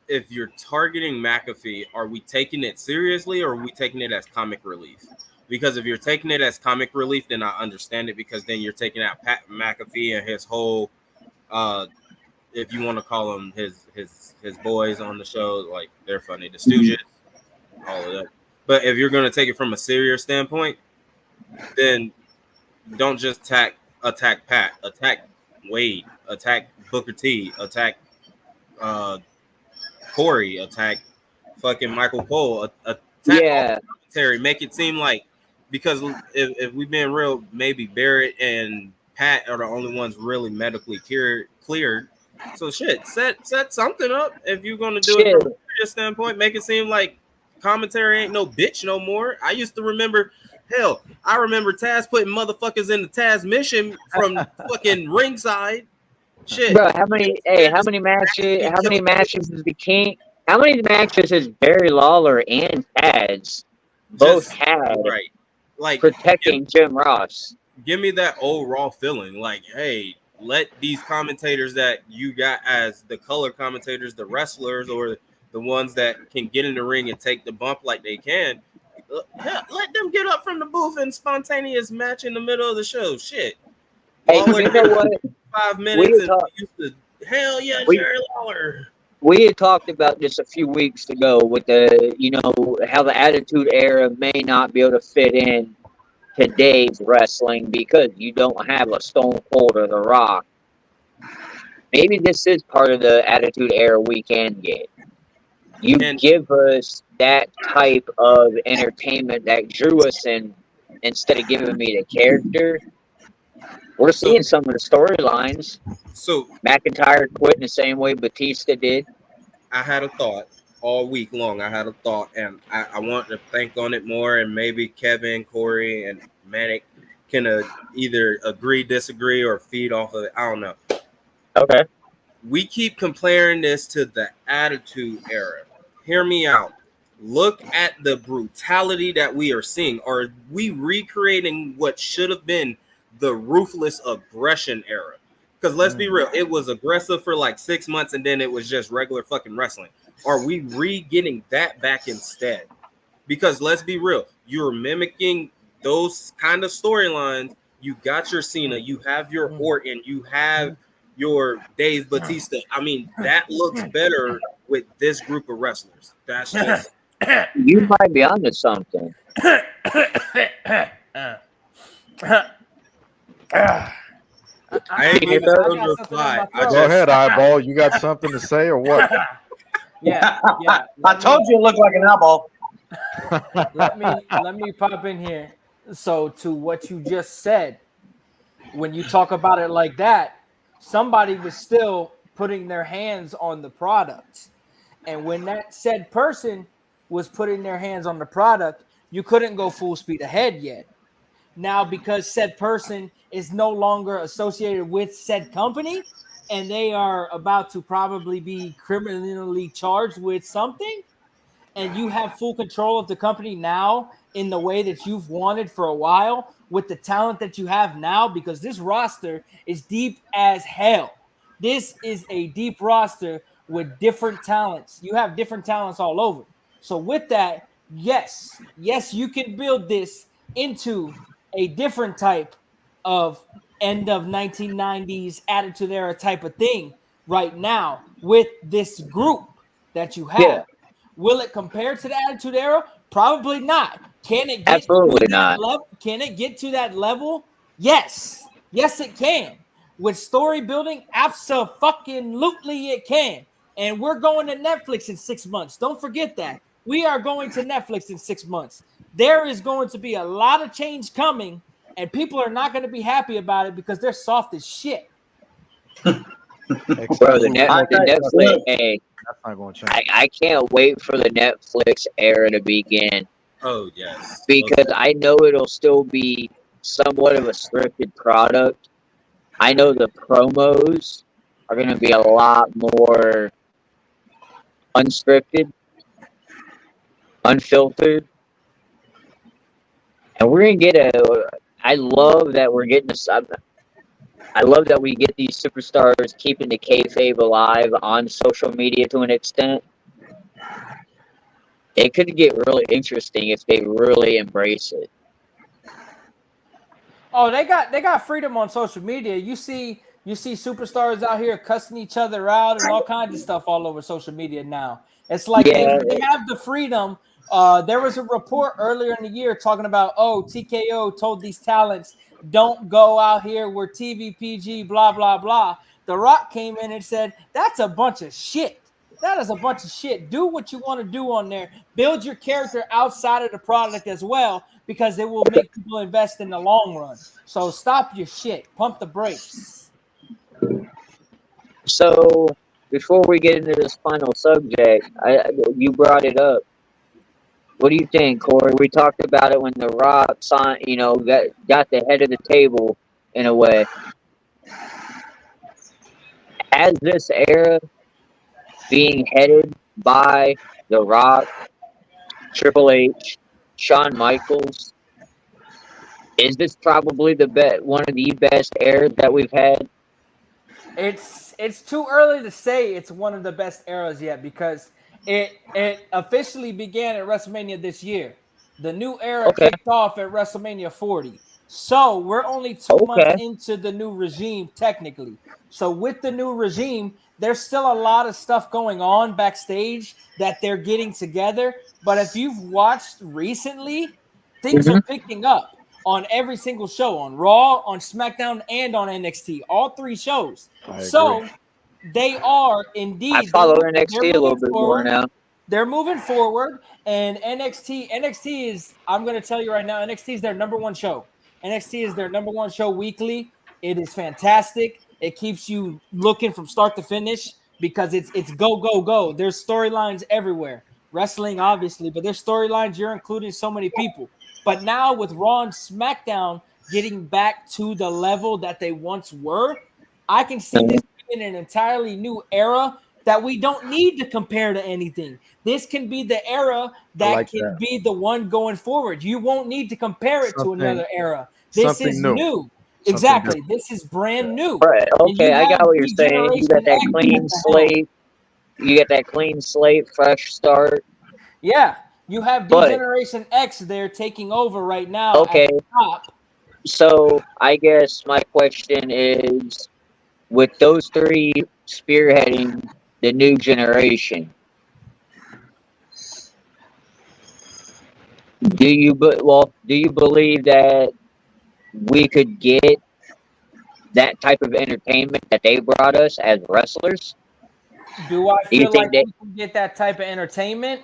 if you're targeting McAfee, are we taking it seriously or are we taking it as comic relief? Because if you're taking it as comic relief, then I understand it, because then you're taking out Pat McAfee and his whole, if you want to call them his boys on the show, like, they're funny, the Stooges, all of that. But if you're going to take it from a serious standpoint, then don't just attack Pat, attack Wade, attack Booker T, attack Corey, attack fucking Michael Cole, attack all the commentary. Make it seem like because if we've been real, maybe Barrett and Pat are the only ones really medically cleared. So shit, set something up if you're gonna do it from a standpoint. Make it seem like commentary ain't no bitch no more. I used to remember, hell, I remember Taz putting motherfuckers in the Taz mission from fucking ringside. Shit, Bro, how many matches is the King? How many matches has Barry Lawler and Taz both had right? Like protecting Jim Ross? Give me that old Raw feeling. Like, hey, let these commentators that you got as the color commentators, the wrestlers, or the ones that can get in the ring and take the bump like they can, let them get up from the booth and spontaneous match in the middle of the show. Shit. Hey, you know what? 5 minutes and used to, hell yeah, Jerry Lawler. We had talked about this a few weeks ago with how the Attitude Era may not be able to fit in today's wrestling because you don't have a Stone Cold or The Rock. Maybe this is part of the Attitude Era we can get. You give us that type of entertainment that drew us in instead of giving me the character. We're seeing some of the storylines. So McIntyre quit in the same way Batista did. I had a thought all week long. I had a thought, and I want to think on it more. And maybe Kevin, Corey, and Manic can either agree, disagree, or feed off of it. I don't know. Okay. We keep comparing this to the Attitude Era. Hear me out. Look at the brutality that we are seeing. Are we recreating what should have been the ruthless aggression era? Because let's be real, it was aggressive for like 6 months and then it was just regular fucking wrestling. Are we getting that back instead? Because let's be real, you're mimicking those kind of storylines. You got your Cena, you have your Orton, you have your Dave Batista. I mean, that looks better with this group of wrestlers. That's just you might be onto something. I ain't even going to reply. Go ahead, Eyeball. You got something to say or what? Yeah. I told you it looked like an eyeball. let me pop in here. So to what you just said, when you talk about it like that, somebody was still putting their hands on the product. And when that said person was putting their hands on the product, you couldn't go full speed ahead yet. Now, because said person is no longer associated with said company and they are about to probably be criminally charged with something, and you have full control of the company now in the way that you've wanted for a while with the talent that you have now, because this roster is deep as hell. This is a deep roster with different talents. You have different talents all over. So with that, yes, you can build this into a different type of end of 1990s Attitude Era type of thing right now with this group that you have. Yeah. Will it compare to the Attitude Era? Probably not. Can it get absolutely not? Can it get to that level? Yes, it can. With story building, absolutely it can. And we're going to Netflix in 6 months. Don't forget that. We are going to Netflix in 6 months. There is going to be a lot of change coming, and people are not going to be happy about it because they're soft as shit. Bro, the Netflix, hey, that's not going to change. I can't wait for the Netflix era to begin. Oh, yes. Because I know it'll still be somewhat of a scripted product. I know the promos are going to be a lot more unscripted, unfiltered. And we're going to get I love that we get these superstars keeping the kayfabe alive on social media to an extent. It could get really interesting if they really embrace it. Oh, they got freedom on social media. You see superstars out here cussing each other out and all kinds of stuff all over social media now. It's like they have the freedom. There was a report earlier in the year talking about, TKO told these talents, don't go out here, we're TV PG, blah, blah, blah. The Rock came in and said, that's a bunch of shit. That is a bunch of shit. Do what you want to do on there. Build your character outside of the product as well. because it will make people invest in the long run. So stop your shit. Pump the brakes. So before we get into this final subject, you brought it up. What do you think, Corey? We talked about it when The Rock signed, got the head of the table in a way. As this era being headed by The Rock, Triple H, Shawn Michaels, is this probably one of the best eras that we've had? It's too early to say it's one of the best eras yet because it officially began at WrestleMania this year. The new era kicked off at WrestleMania 40. So we're only 2 months into the new regime, technically. So with the new regime, there's still a lot of stuff going on backstage that they're getting together. But if you've watched recently, things are picking up on every single show, on Raw, on SmackDown, and on NXT. All 3 shows. So they are indeed. I follow NXT a little bit more now. They're moving forward, and NXT is, I'm going to tell you right now, NXT is their number 1 show. NXT is their number 1 show weekly. It is fantastic. It keeps you looking from start to finish because it's go, go, go. There's storylines everywhere. Wrestling, obviously, but there's storylines. You're including so many people. But now with Raw and SmackDown getting back to the level that they once were, I can see this being an entirely new era that we don't need to compare to anything. This can be the era that can be the one going forward. You won't need to compare it to another era. This is new. Exactly. This is brand new. Right. Okay, I got what you're saying. You got that clean slate. You get that clean slate, fresh start. Yeah. You have Generation X there taking over right now. Okay. At the top. So I guess my question is, with those 3 spearheading the new generation, do you believe that we could get that type of entertainment that they brought us as wrestlers? Do I feel like we can get that type of entertainment?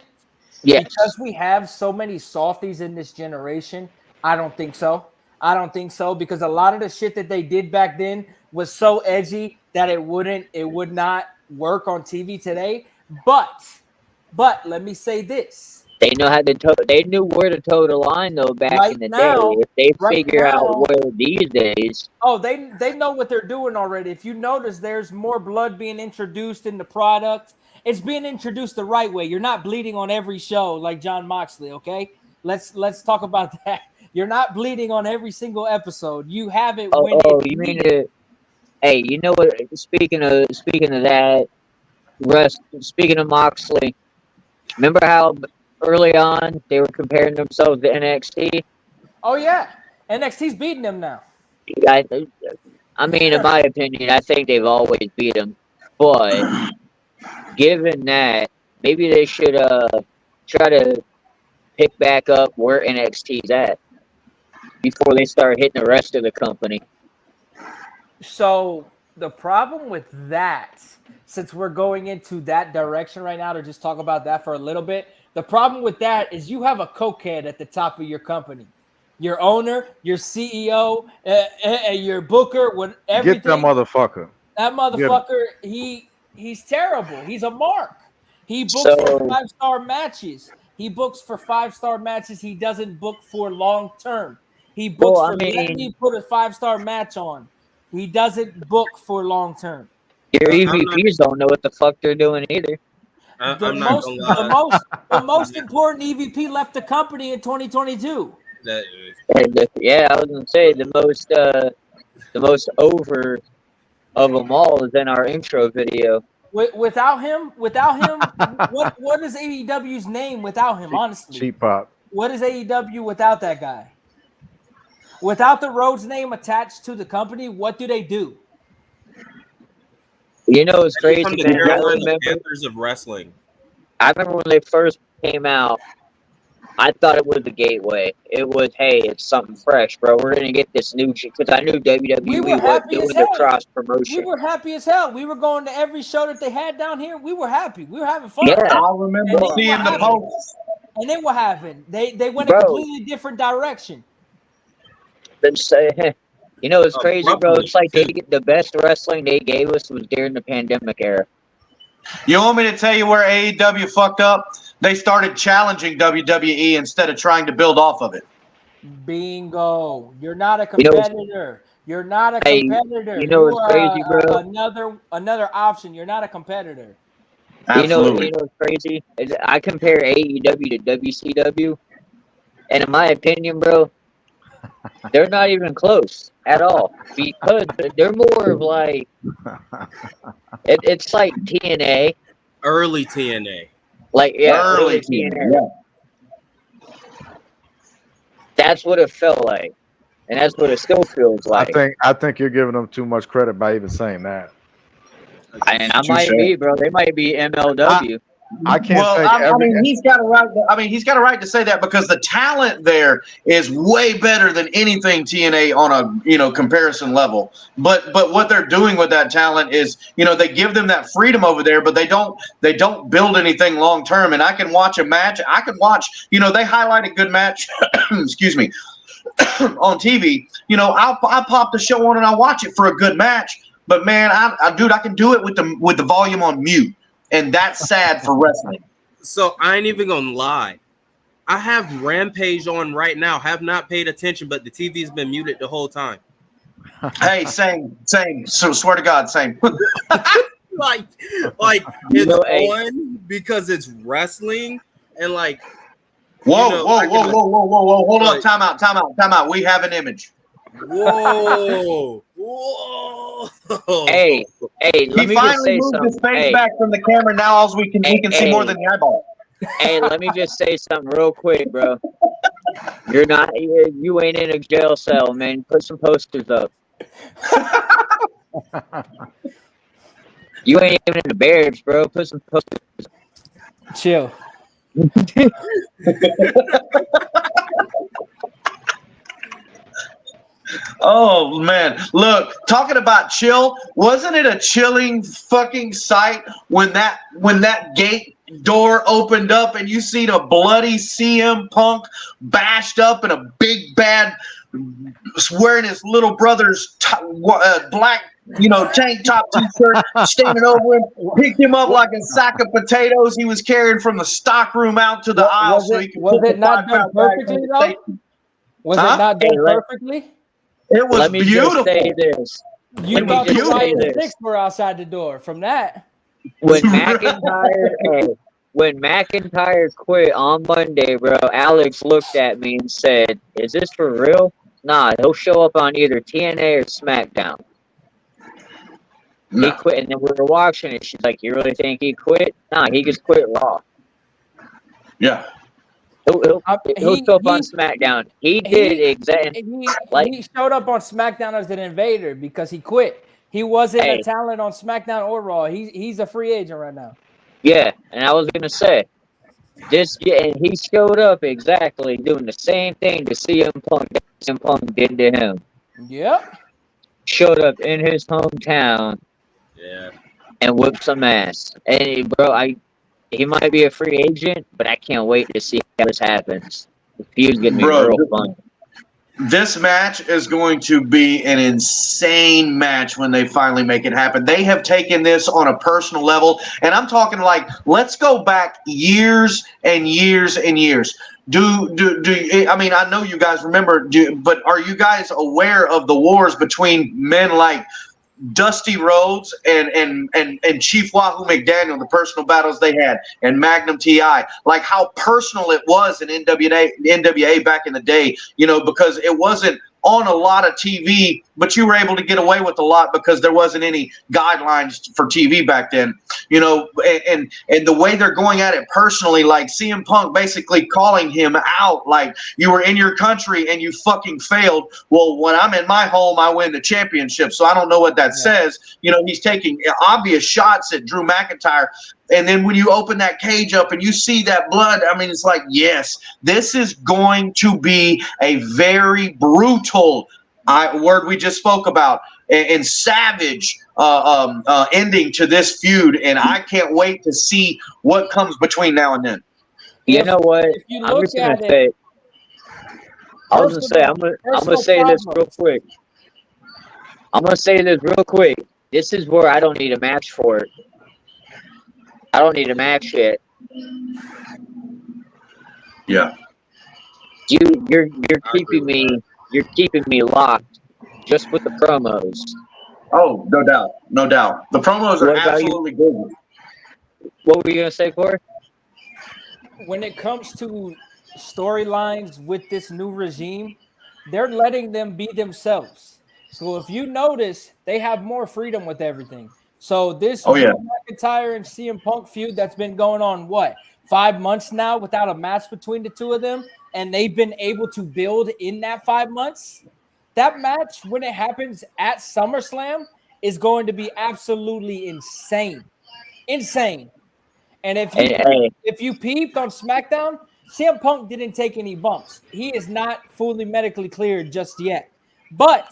Yes. Because we have so many softies in this generation, I don't think so. I don't think so because a lot of the shit that they did back then was so edgy that it would not work on TV today. But let me say this. They knew where to toe the line though back in the day. If they figure out where these days. Oh, they know what they're doing already. If you notice, there's more blood being introduced in the product. It's being introduced the right way. You're not bleeding on every show like John Moxley, okay? Let's talk about that. You're not bleeding on every single episode. You have it when you mean it. Hey, you know what? Speaking of that, speaking of Moxley, remember how early on they were comparing themselves to NXT? Oh yeah, NXT's beating them now. I mean, in my opinion, I think they've always beat them. But given that, maybe they should try to pick back up where NXT's at before they start hitting the rest of the company. So the problem with that, since we're going into that direction right now to just talk about that for a little bit, the problem with that is you have a cokehead at the top of your company. Your owner, your CEO, your booker, everything. Get that motherfucker. That motherfucker, he's terrible. He's a mark. He books for 5-star matches. He books for 5-star matches. He doesn't book for long term. He books let me put a 5-star match on. He doesn't book for long term. Your EVPs don't know what the fuck they're doing either. The most important EVP left the company in 2022. Yeah, I was gonna say the most over of them all is in our intro video. Without him, what is AEW's name without him? Honestly, Cheap Pop. What is AEW without that guy? Without the Rhodes name attached to the company, what do they do? You know, it's crazy. From the Carolina Panthers of wrestling. I remember when they first came out, I thought it was the gateway. It was, hey, it's something fresh, bro. We're gonna get this new shit because I knew WWE was doing the cross promotion. We were happy as hell. We were going to every show that they had down here. We were happy. We were having fun. Yeah, I remember seeing the posts. And then what happened? They went a Bro. completely different direction. You know, it's crazy, bro. Abruptly, It's like too. the best wrestling they gave us was during the pandemic era. You want me to tell you where AEW fucked up? They started challenging WWE instead of trying to build off of it. Bingo. You're not a You know, competitor. You're not a Hey, competitor. you know You what's crazy, bro? Another option. You're not a competitor. Absolutely. You know what's crazy? I compare AEW to WCW, and in my opinion, bro, they're not even close at all because they're more of like it's like TNA, Early TNA. like early TNA. Yeah. That's what it felt like, and that's what it still feels like. I think you're giving them too much credit by even saying that. And I might be, bro. They might be MLW. I can't Well, think I mean, he's got a right. He's got a right to say that because the talent there is way better than anything TNA on a comparison level. But what they're doing with that talent is they give them that freedom over there, but they don't build anything long term. And I can watch a match. I can watch. They highlight a good match. Excuse me. On TV. I'll pop the show on and I'll watch it for a good match. But man, I can do it with the volume on mute. And that's sad for wrestling. So I ain't even gonna lie. I have Rampage on right now. Have not paid attention, but the TV's been muted the whole time. Hey, same. So swear to God, same. like it's on because it's wrestling and like. Whoa! Hold on, time out. We have an image. Whoa! Hey, let me just say moved something. his face back from the camera. Now all we can see more than the eyeball. Hey, let me just say something real quick, bro. You ain't in a jail cell, man. Put some posters up. You ain't even in the Bears, bro. Put some posters. Chill. Oh man, look, talking about chill, wasn't it a chilling fucking sight when that gate door opened up and you seen a bloody CM Punk bashed up in a big bad wearing his little brother's black tank top t-shirt, standing over him, picked him up like a sack of potatoes he was carrying from the stock room out to the aisle so he could was put it not done perfectly though? Was it not done perfectly? It was Let me beautiful. just say this. You thought the White and Six were outside the door from that. When McIntyre quit on Monday, bro, Alex looked at me and said, "Is this for real?" Nah, he'll show up on either TNA or SmackDown. No. He quit, and then we were watching it. She's like, "You really think he quit?" Nah, he just quit Raw. Yeah. He'll show up on SmackDown. He did exactly. He showed up on SmackDown as an invader because he quit. He wasn't a talent on SmackDown or Raw. He's a free agent right now. Yeah, and I was gonna say and he showed up exactly doing the same thing to CM Punk that CM Punk did to him. Yep. Showed up in his hometown. Yeah. And whipped some ass. And bro, he might be a free agent, but I can't wait to see how this happens. The feud's gonna be real fun. This match is going to be an insane match when they finally make it happen. They have taken this on a personal level, and I'm talking like, let's go back years and years and years. I mean, I know you guys remember, but are you guys aware of the wars between men like Dusty Rhodes and Chief Wahoo McDaniel, the personal battles they had, and Magnum TI, like how personal it was in NWA back in the day, because it wasn't on a lot of TV, but you were able to get away with a lot because there wasn't any guidelines for TV back then, and the way they're going at it personally, like CM Punk basically calling him out, like, you were in your country and you fucking failed. Well, when I'm in my home, I win the championship. So I don't know what that says. He's taking obvious shots at Drew McIntyre. And then when you open that cage up and you see that blood, I mean, it's like, yes, this is going to be a very brutal word we just spoke about and savage ending to this feud. And I can't wait to see what comes between now and then. You know what? If you I'm look just gonna at say. it, I was gonna say. I'm gonna say this real quick. I'm gonna say this real quick. This is where I don't need a match for it. I don't need a match yet. Yeah. You're keeping me locked just with the promos. Oh, no doubt. No doubt. The promos are What about you? absolutely good. What were you gonna say, Corey? when it comes to storylines with this new regime, they're letting them be themselves. So if you notice, they have more freedom with everything. So this Oh, yeah. Drew McIntyre and CM Punk feud that's been going on, 5 months now without a match between the two of them, and they've been able to build in that 5 months. That match, when it happens at SummerSlam, is going to be absolutely insane. Insane. And if you peeped on SmackDown, CM Punk didn't take any bumps. He is not fully medically cleared just yet. But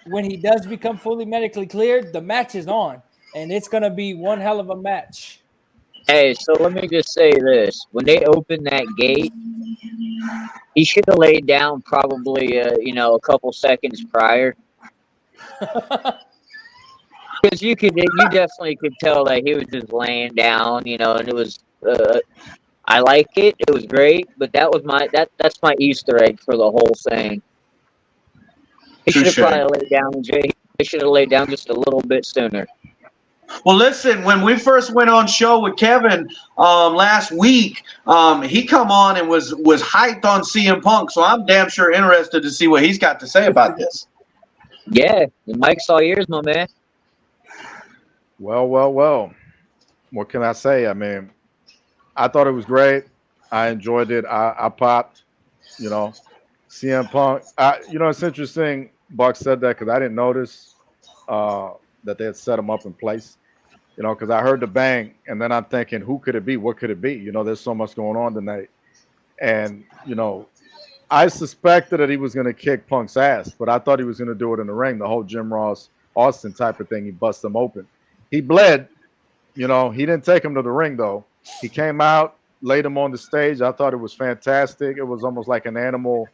when he does become fully medically cleared, the match is on, and it's going to be one hell of a match. Hey, so let me just say this. When they opened that gate, he should have laid down probably, a couple seconds prior. Because you definitely could tell that he was just laying down, and it was, I like it. It was great, but that's my Easter egg for the whole thing. He should have probably laid down. He should have laid down just a little bit sooner. Well, listen, when we first went on show with Kevin last week, he come on and was hyped on CM Punk, so I'm damn sure interested to see what he's got to say about this. Yeah, Mike's all ears, my man. Well. What can I say? I mean, I thought it was great. I enjoyed it. I popped, CM Punk. It's interesting Buck said that because I didn't notice that they had set him up in place, because I heard the bang and then I'm thinking, who could it be? What could it be? There's so much going on tonight. And, I suspected that he was going to kick Punk's ass, but I thought he was going to do it in the ring, the whole Jim Ross Austin type of thing. He bust him open. He bled. He didn't take him to the ring, though. He came out, laid him on the stage. I thought it was fantastic. It was almost like an animal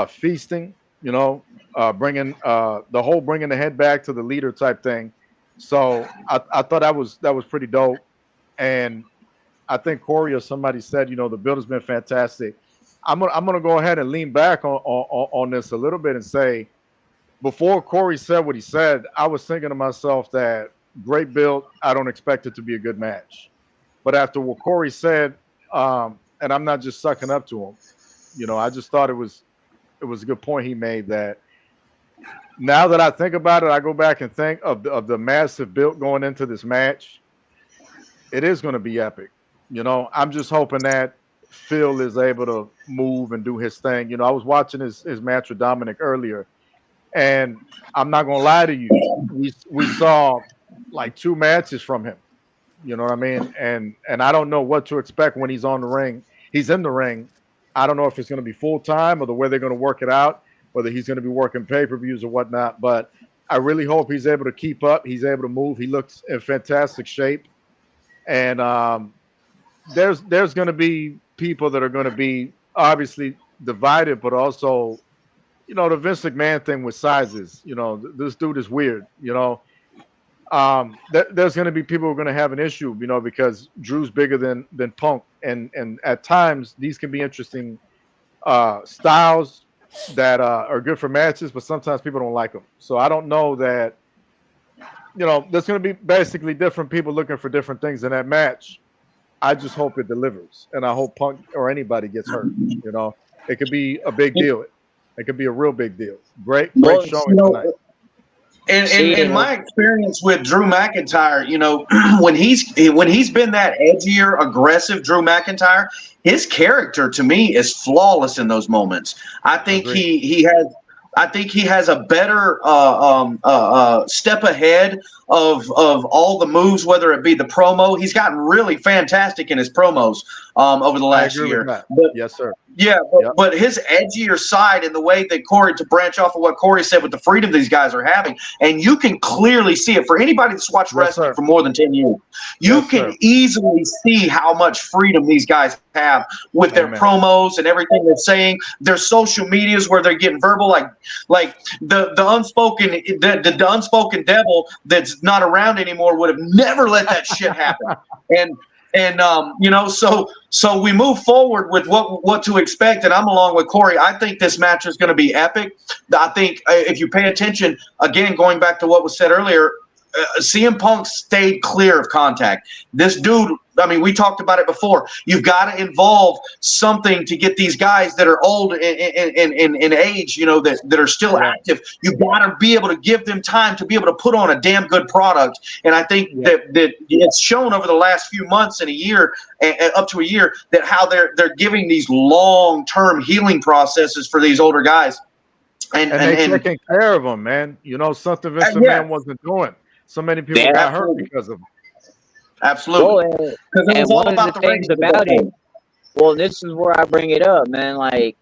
feasting, bringing the head back to the leader type thing. So I thought that was pretty dope. And I think Corey or somebody said, the build has been fantastic. I'm gonna go ahead and lean back on this a little bit and say, before Corey said what he said, I was thinking to myself that great build. I don't expect it to be a good match. But after what Corey said, and I'm not just sucking up to him, I just thought it was a good point he made that now that I think about it, I go back and think of the massive build going into this match. It is going to be epic. I'm just hoping that Phil is able to move and do his thing. I was watching his match with Dominic earlier, and I'm not going to lie to you. We saw like 2 matches from him. You know what I mean? And I don't know what to expect when he's on the ring. He's in the ring. I don't know if it's going to be full time or the way they're going to work it out, whether he's going to be working pay-per-views or whatnot. But I really hope he's able to keep up. He's able to move. He looks in fantastic shape. And there's going to be people that are going to be obviously divided, but also, the Vince McMahon thing with sizes. This dude is weird. There's going to be people who are going to have an issue, because Drew's bigger than Punk, and at times these can be interesting styles that are good for matches, but sometimes people don't like them. So I don't know that, there's going to be basically different people looking for different things in that match. I just hope it delivers, and I hope Punk or anybody gets hurt. It could be a big deal. It could be a real big deal. Great showing tonight. In my experience with Drew McIntyre, when he's been that edgier, aggressive Drew McIntyre, his character to me is flawless in those moments. I think he has a better step ahead of all the moves, whether it be the promo. He's gotten really fantastic in his promos over the last year. Yes, sir. Yeah, but his edgier side and the way that Corey, to branch off of what Corey said with the freedom these guys are having, and you can clearly see it for anybody that's watched wrestling for more than 10 years. You can easily see how much freedom these guys have with their promos and everything they're saying. Their social medias where they're getting verbal, like the unspoken devil that's not around anymore would have never let that shit happen. And you know, so we move forward with what to expect, and I'm along with Corey. I think this match is going to be epic. I think if you pay attention, again, going back to what was said earlier, CM Punk stayed clear of contact. This dude, I mean, we talked about it before. You've got to involve something to get these guys that are old in age, you know, that are still active. You've got to be able to give them time to be able to put on a damn good product. And I think that it's shown over the last few months and a year, up to a year, that how they're giving these long-term healing processes for these older guys. And they're taking care of them, man. You know, something Vince McMahon wasn't doing. So many people got hurt because of him. Absolutely. And one of the things about it, well, this is where I bring it up, man. Like,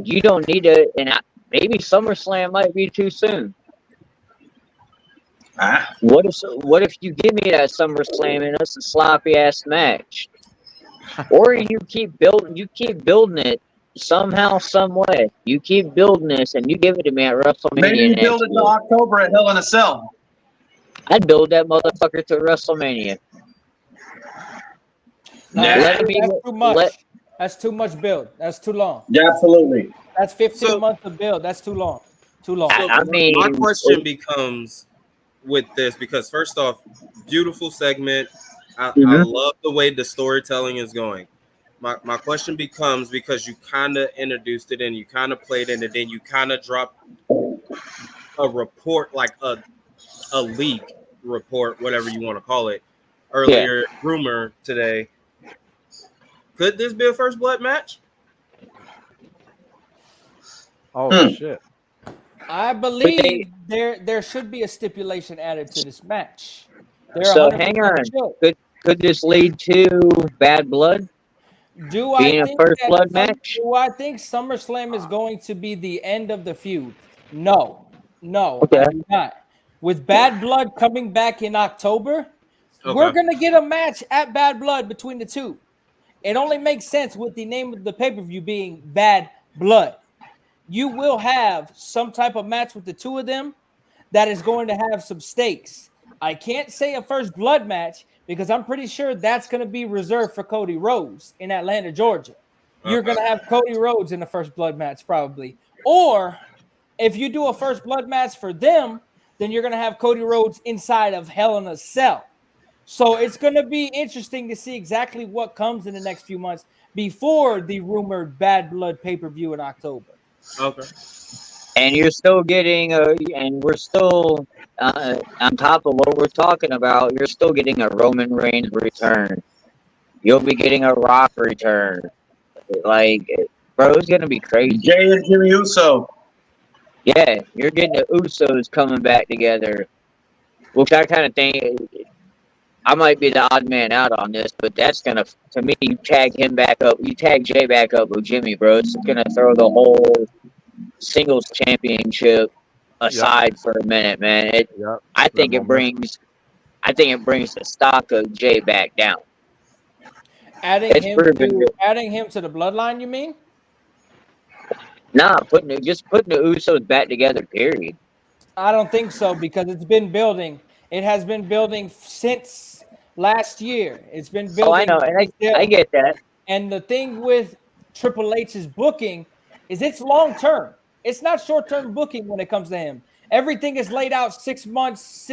you don't need to, and maybe SummerSlam might be too soon. What if you give me that SummerSlam and it's a sloppy ass match, or you keep building it somehow, some way. You keep building this and you give it to me at WrestleMania. Maybe you build it to October at Hell in a Cell. I'd build that motherfucker to WrestleMania. That's too much. That's too much build. That's too long. Yeah, absolutely. That's 15 months of build. That's too long. Too long. So I mean, my question becomes with this, because first off, beautiful segment. I love the way the storytelling is going. My question becomes, because you kind of introduced it and you kind of played it and then you kind of dropped a report, like a leak report, whatever you want to call it, earlier, rumor today. Could this be a first blood match? Oh shit! I believe there should be a stipulation added to this match. So hang on. Could this lead to bad blood? Do being I a think first blood match? Do I think SummerSlam is going to be the end of the feud? No, Okay. I do not. With Bad Blood coming back in October, we're gonna get a match at Bad Blood between the two. It only makes sense with the name of the pay-per-view being Bad Blood. You will have some type of match with the two of them that is going to have some stakes. I can't say a first blood match because I'm pretty sure that's going to be reserved for Cody Rhodes in Atlanta, Georgia. You're going to have Cody Rhodes in the first blood match probably. Or if you do a first blood match for them, then you're going to have Cody Rhodes inside of Hell in a Cell. So it's going to be interesting to see exactly what comes in the next few months before the rumored Bad Blood pay-per-view in October. Okay. And you're still getting and we're still on top of what we're talking about. You're still getting a Roman Reigns return. You'll be getting a Rock return. Like, bro, it's gonna be crazy. Jay and Jimmy Uso. Yeah, you're getting the Usos coming back together, which I kind of think I might be the odd man out on this, but that's gonna, to me, you tag him back up, you tag Jay back up with Jimmy, bro. It's gonna throw the whole singles championship aside for a minute, man. I think it brings the stock of Jay back down. Adding him to the bloodline, you mean? Nah, putting the Usos back together, period. I don't think so, because it's been building. It has been building since last year. It's been building. Oh, I know, and I get that. And the thing with Triple H's booking is it's long term. It's not short term booking when it comes to him. Everything is laid out 6 months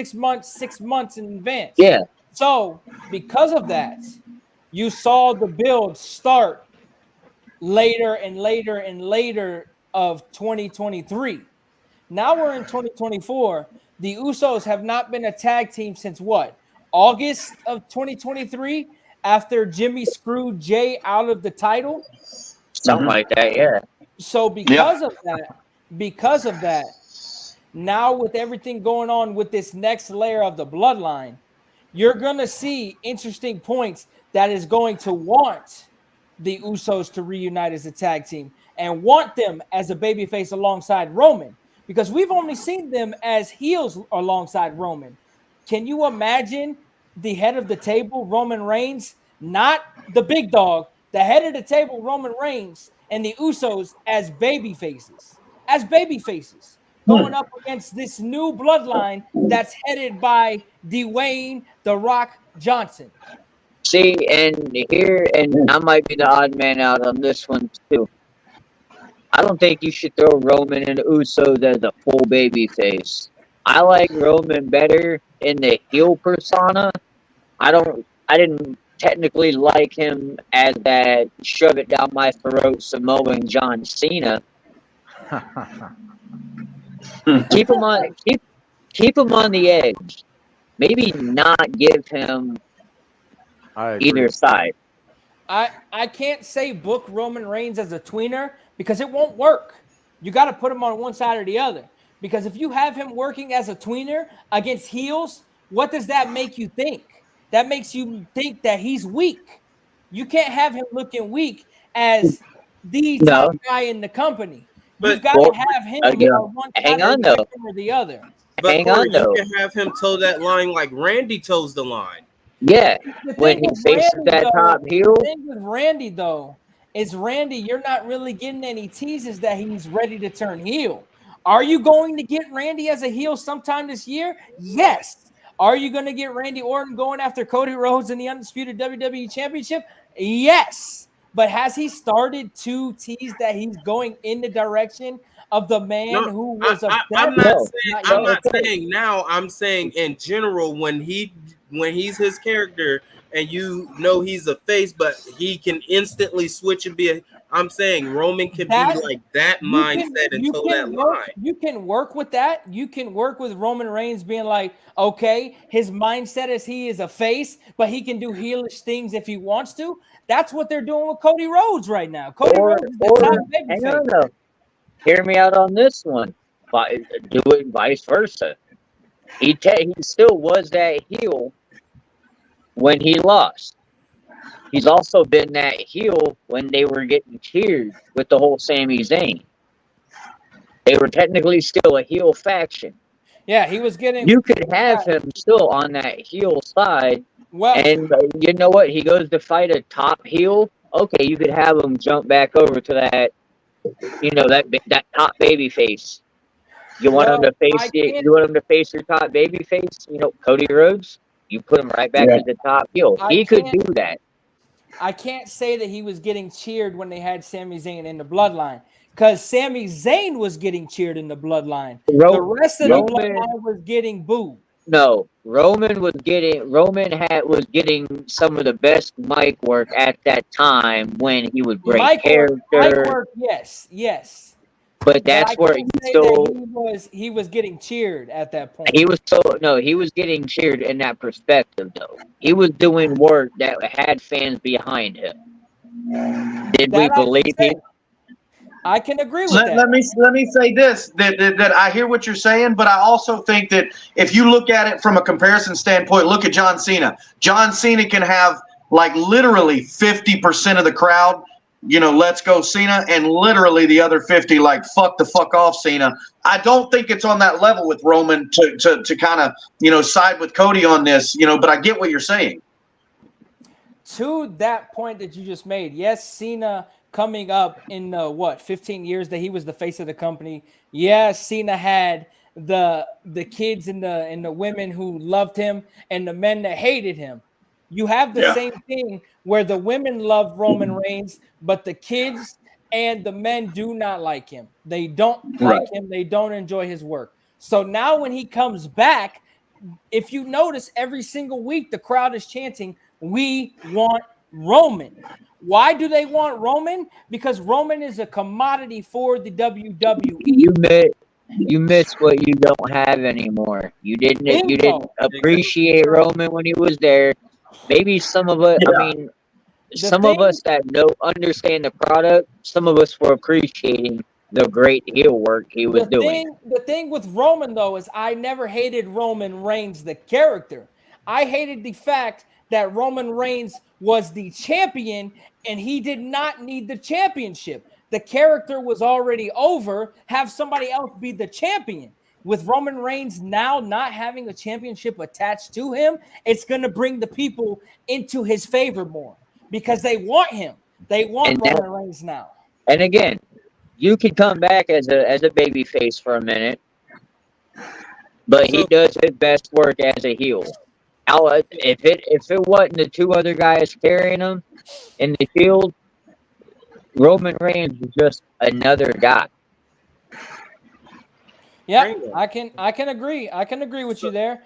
in advance. Yeah. So because of that, you saw the build start later and later and later of 2023. Now we're in 2024. The Usos have not been a tag team since what? August of 2023, after Jimmy screwed Jay out of the title? Something like that, yeah. So because of that, now with everything going on with this next layer of the bloodline, you're going to see interesting points that is going to want the Usos to reunite as a tag team and want them as a babyface alongside Roman, because we've only seen them as heels alongside Roman. Can you imagine the head of the table, Roman Reigns, not the big dog, the head of the table, Roman Reigns, and the Usos as baby faces, going up against this new bloodline that's headed by Dwayne "The Rock" Johnson? See, and I might be the odd man out on this one too. I don't think you should throw Roman and Usos as a full baby face. I like Roman better in the heel persona. I didn't technically like him as that shove it down my throat Samoan John Cena. keep him on the edge. Maybe not give him either side. I can't say book Roman Reigns as a tweener because it won't work. You got to put him on one side or the other. Because if you have him working as a tweener against heels, what does that make you think? That makes you think that he's weak. You can't have him looking weak as the top guy in the company. You've got to have him on one side or the other. But Corey, you can have him toe that line like Randy toes the line. Yeah, when he faces that top heel. The thing with Randy, though, is you're not really getting any teases that he's ready to turn heel. Are you going to get Randy as a heel sometime this year? Yes. Are you going to get Randy Orton going after Cody Rhodes in the Undisputed WWE Championship? Yes. But has he started to tease that he's going in the direction of the man who was a I'm not saying now. I'm saying in general when he's his character and you know he's a face, but he can instantly switch and be a. I'm saying Roman can be like that mindset until that line. You can work with that. You can work with Roman Reigns being like, okay, his mindset is he is a face, but he can do heelish things if he wants to. That's what they're doing with Cody Rhodes right now. Cody Rhodes is the top babyface. Hear me out on this one. Do it vice versa. He still was that heel when he lost. He's also been that heel when they were getting cheered with the whole Sami Zayn. They were technically still a heel faction. Yeah, he was getting. You could have him still on that heel side. Well, and you know what? He goes to fight a top heel. Okay, you could have him jump back over to that. You know that top baby face. You want him to face it. You want him to face your top baby face. You know Cody Rhodes. You put him right back to the top heel. He could do that. I can't say that he was getting cheered when they had Sami Zayn in the bloodline because Sami Zayn was getting cheered in the bloodline. The rest of the bloodline was getting booed. No, Roman was getting some of the best mic work at that time when he was great character. Mic work, yes. But that's where he was getting cheered at that point. He was getting cheered in that perspective though. He was doing work that had fans behind him. Did we believe him? I can agree with that. Let me say this that I hear what you're saying, but I also think that if you look at it from a comparison standpoint, look at John Cena. John Cena can have like literally 50% of the crowd, you know, let's go Cena, and literally the other 50 like fuck the fuck off Cena. I don't think it's on that level with Roman to kind of, you know, side with Cody on this, you know, but I get what you're saying. To that point that you just made, yes, Cena coming up in 15 years that he was the face of the company. Yes, Cena had the kids and the women who loved him and the men that hated him. You have the same thing where the women love Roman Reigns, but the kids and the men do not like him. They don't like him. They don't enjoy his work. So now when he comes back, if you notice, every single week the crowd is chanting, "We want Roman." Why do they want Roman? Because Roman is a commodity for the WWE. You miss what you don't have anymore. You didn't appreciate Roman when he was there. Maybe some of us, of us that understand the product, some of us were appreciating the great heel work he was doing. The thing with Roman, though, is I never hated Roman Reigns, the character. I hated the fact that Roman Reigns was the champion and he did not need the championship. The character was already over. Have somebody else be the champion. With Roman Reigns now not having a championship attached to him, it's going to bring the people into his favor more because they want him. They want Roman Reigns now. And again, you can come back as a baby face for a minute, but he does his best work as a heel. If it wasn't the two other guys carrying him in the field, Roman Reigns was just another guy. Yeah, I can agree. I can agree with you there.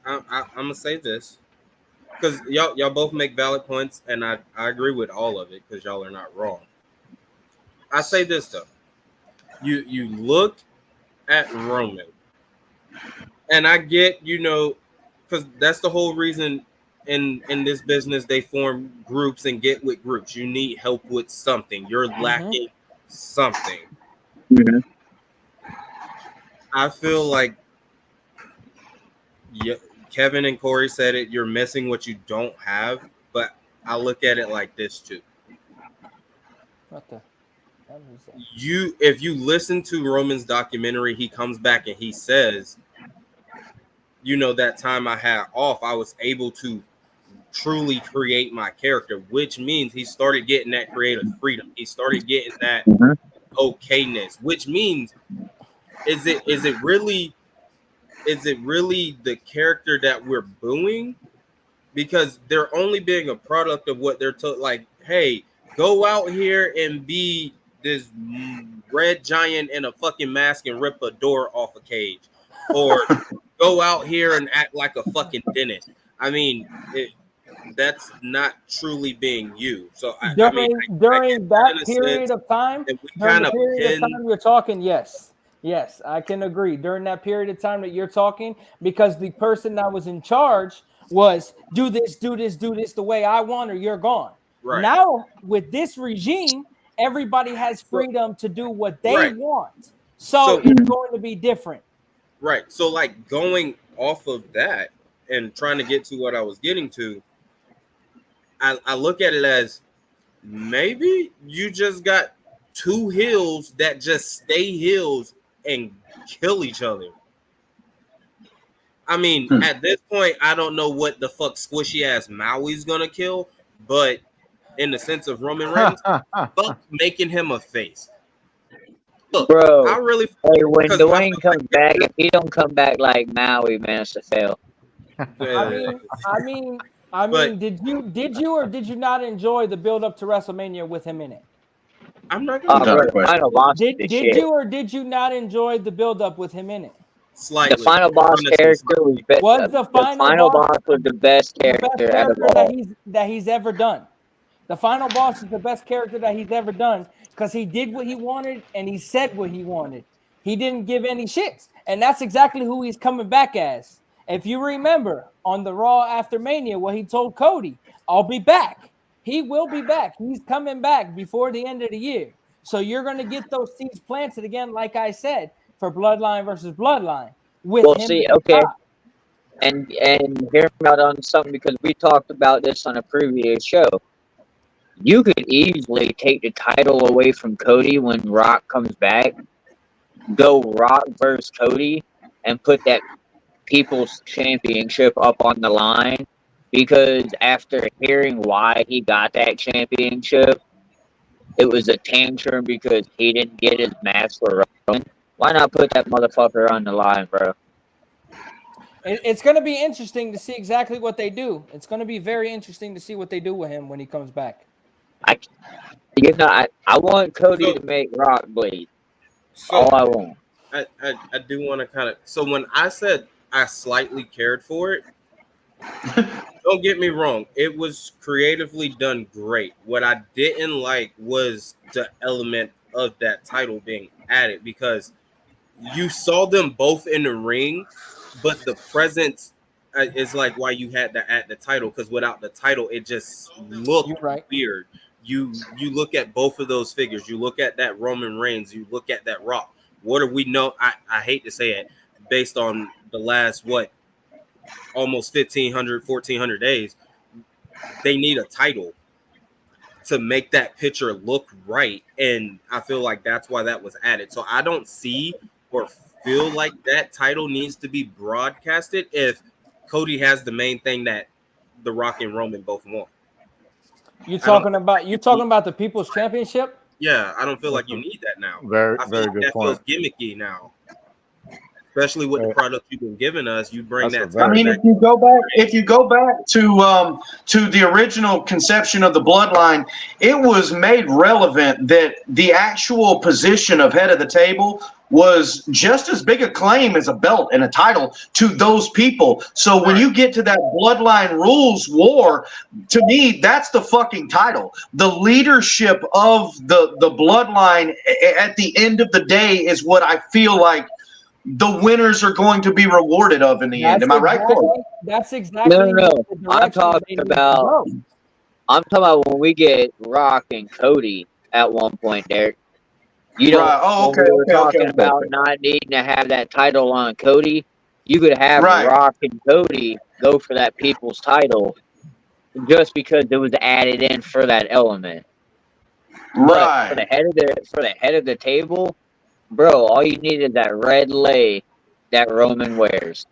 I'm gonna say this because y'all both make valid points, and I agree with all of it because y'all are not wrong. I say this though, you look at Roman, and I get because that's the whole reason in this business they form groups and get with groups. You need help with something. You're lacking something. Mm-hmm. I feel like Kevin and Corey said it. You're missing what you don't have, but I look at it like this too. What the? If you listen to Roman's documentary, he comes back and he says, that time I had off, I was able to truly create my character, which means he started getting that creative freedom. He started getting that okayness, which means is it really the character that we're booing? Because they're only being a product of what they're told. Like, hey, go out here and be this red giant in a fucking mask and rip a door off a cage, or go out here and act like a fucking dentist. I mean, that's not truly being you. So during that period of time, you're talking, yes, I can agree. During that period of time that you're talking, because the person that was in charge was do this the way I want, or you're gone. Right. Now with this regime, everybody has freedom to do what they want. So it's going to be different. Right. So like going off of that and trying to get to what I was getting to, I look at it as maybe you just got two heels that just stay heels and kill each other. I mean, at this point, I don't know what the fuck squishy ass Maui's gonna kill, but in the sense of Roman Reigns, fuck making him a face. Look, bro, I really when Dwayne comes back, if he don't come back like Maui, man, it's a fail. I mean, did you or did you not enjoy the build up to WrestleMania with him in it? I'm not gonna. Did you or did you not enjoy the build up with him in it? Slightly. The final boss character was best. The final boss was the best character out of all that he's ever done. The final boss is the best character that he's ever done because he did what he wanted and he said what he wanted. He didn't give any shits, and that's exactly who he's coming back as. If you remember on the Raw after Mania, what he told Cody, I'll be back. He will be back. He's coming back before the end of the year. So you're going to get those seeds planted again, like I said, for Bloodline versus Bloodline. And hear me out on something, because we talked about this on a previous show. You could easily take the title away from Cody when Rock comes back, go Rock versus Cody, and put that People's Championship up on the line, because after hearing why he got that championship, it was a tantrum because he didn't get his match for Roman. Why not put that motherfucker on the line, bro? It's going to be interesting to see exactly what they do. It's going to be very interesting to see what they do with him when he comes back. I want Cody to make Rock bleed. All I want. I do want to kind of. So when I said I slightly cared for it, don't get me wrong, it was creatively done great. What I didn't like was the element of that title being added, because you saw them both in the ring, but the presence is like why you had to add the title, because without the title, it just looked weird. You look at both of those figures. You look at that Roman Reigns. You look at that Rock. What do we know? I hate to say it, based on the last, almost 1,500, 1,400 days. they need a title to make that picture look right. And I feel like that's why that was added. So I don't see or feel like that title needs to be broadcasted if Cody has the main thing that The Rock and Roman both want. You talking about the People's Championship? Yeah, I don't feel like you need that now. Very, I feel very like good that point. feels gimmicky now. Especially with the product you've been giving us, you bring That's that. a I mean, very- if you go back to the original conception of the bloodline, it was made relevant that the actual position of head of the table was just as big a claim as a belt and a title to those people. So when you get to that bloodline rules war, to me, that's the fucking title. The leadership of the bloodline at the end of the day is what I feel like the winners are going to be rewarded of in the end. Am I right, Corey? That's exactly No. the I'm direction talking they need to about. go. I'm talking about when we get Rock and Cody at one point, Derek. You know, Right. Oh, when we were talking okay. about not needing to have that title on Cody, you could have Right. Rock and Cody go for that people's title just because it was added in for that element. But for the head of the table, bro, all you need is that red lei that Roman wears.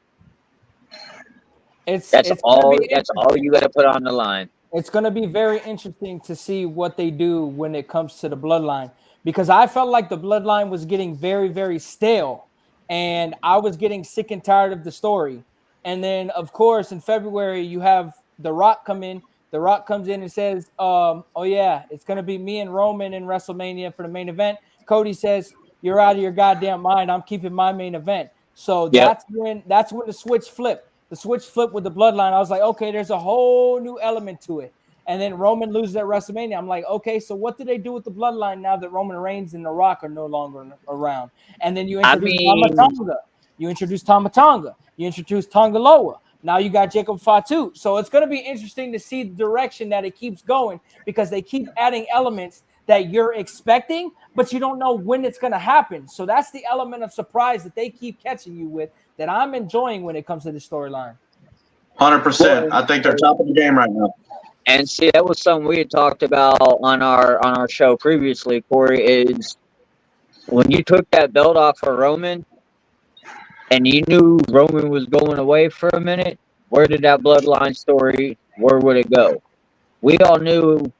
That's all you got to put on the line. It's going to be very interesting to see what they do when it comes to the bloodline, because I felt like the bloodline was getting very, very stale, and I was getting sick and tired of the story. And then, of course, in February, you have The Rock come in. The Rock comes in and says, oh, yeah, it's going to be me and Roman in WrestleMania for the main event. Cody says, you're out of your goddamn mind. I'm keeping my main event. So that's when the switch flipped. The switch flipped with the bloodline. I was like, okay, there's a whole new element to it. And then Roman loses at WrestleMania. I'm like, okay, so what do they do with the bloodline now that Roman Reigns and The Rock are no longer around? And then you introduce Tama Tonga. You introduce Tama Tonga. You introduce Tonga Loa. Now you got Jacob Fatu. So it's going to be interesting to see the direction that it keeps going, because they keep adding elements that you're expecting, but you don't know when it's going to happen. So that's the element of surprise that they keep catching you with, that I'm enjoying when it comes to the storyline. 100%. I think they're top of the game right now. And see, that was something we had talked about on our show previously, Corey, is when you took that belt off for Roman and you knew Roman was going away for a minute, where did that bloodline story, where would it go? We all knew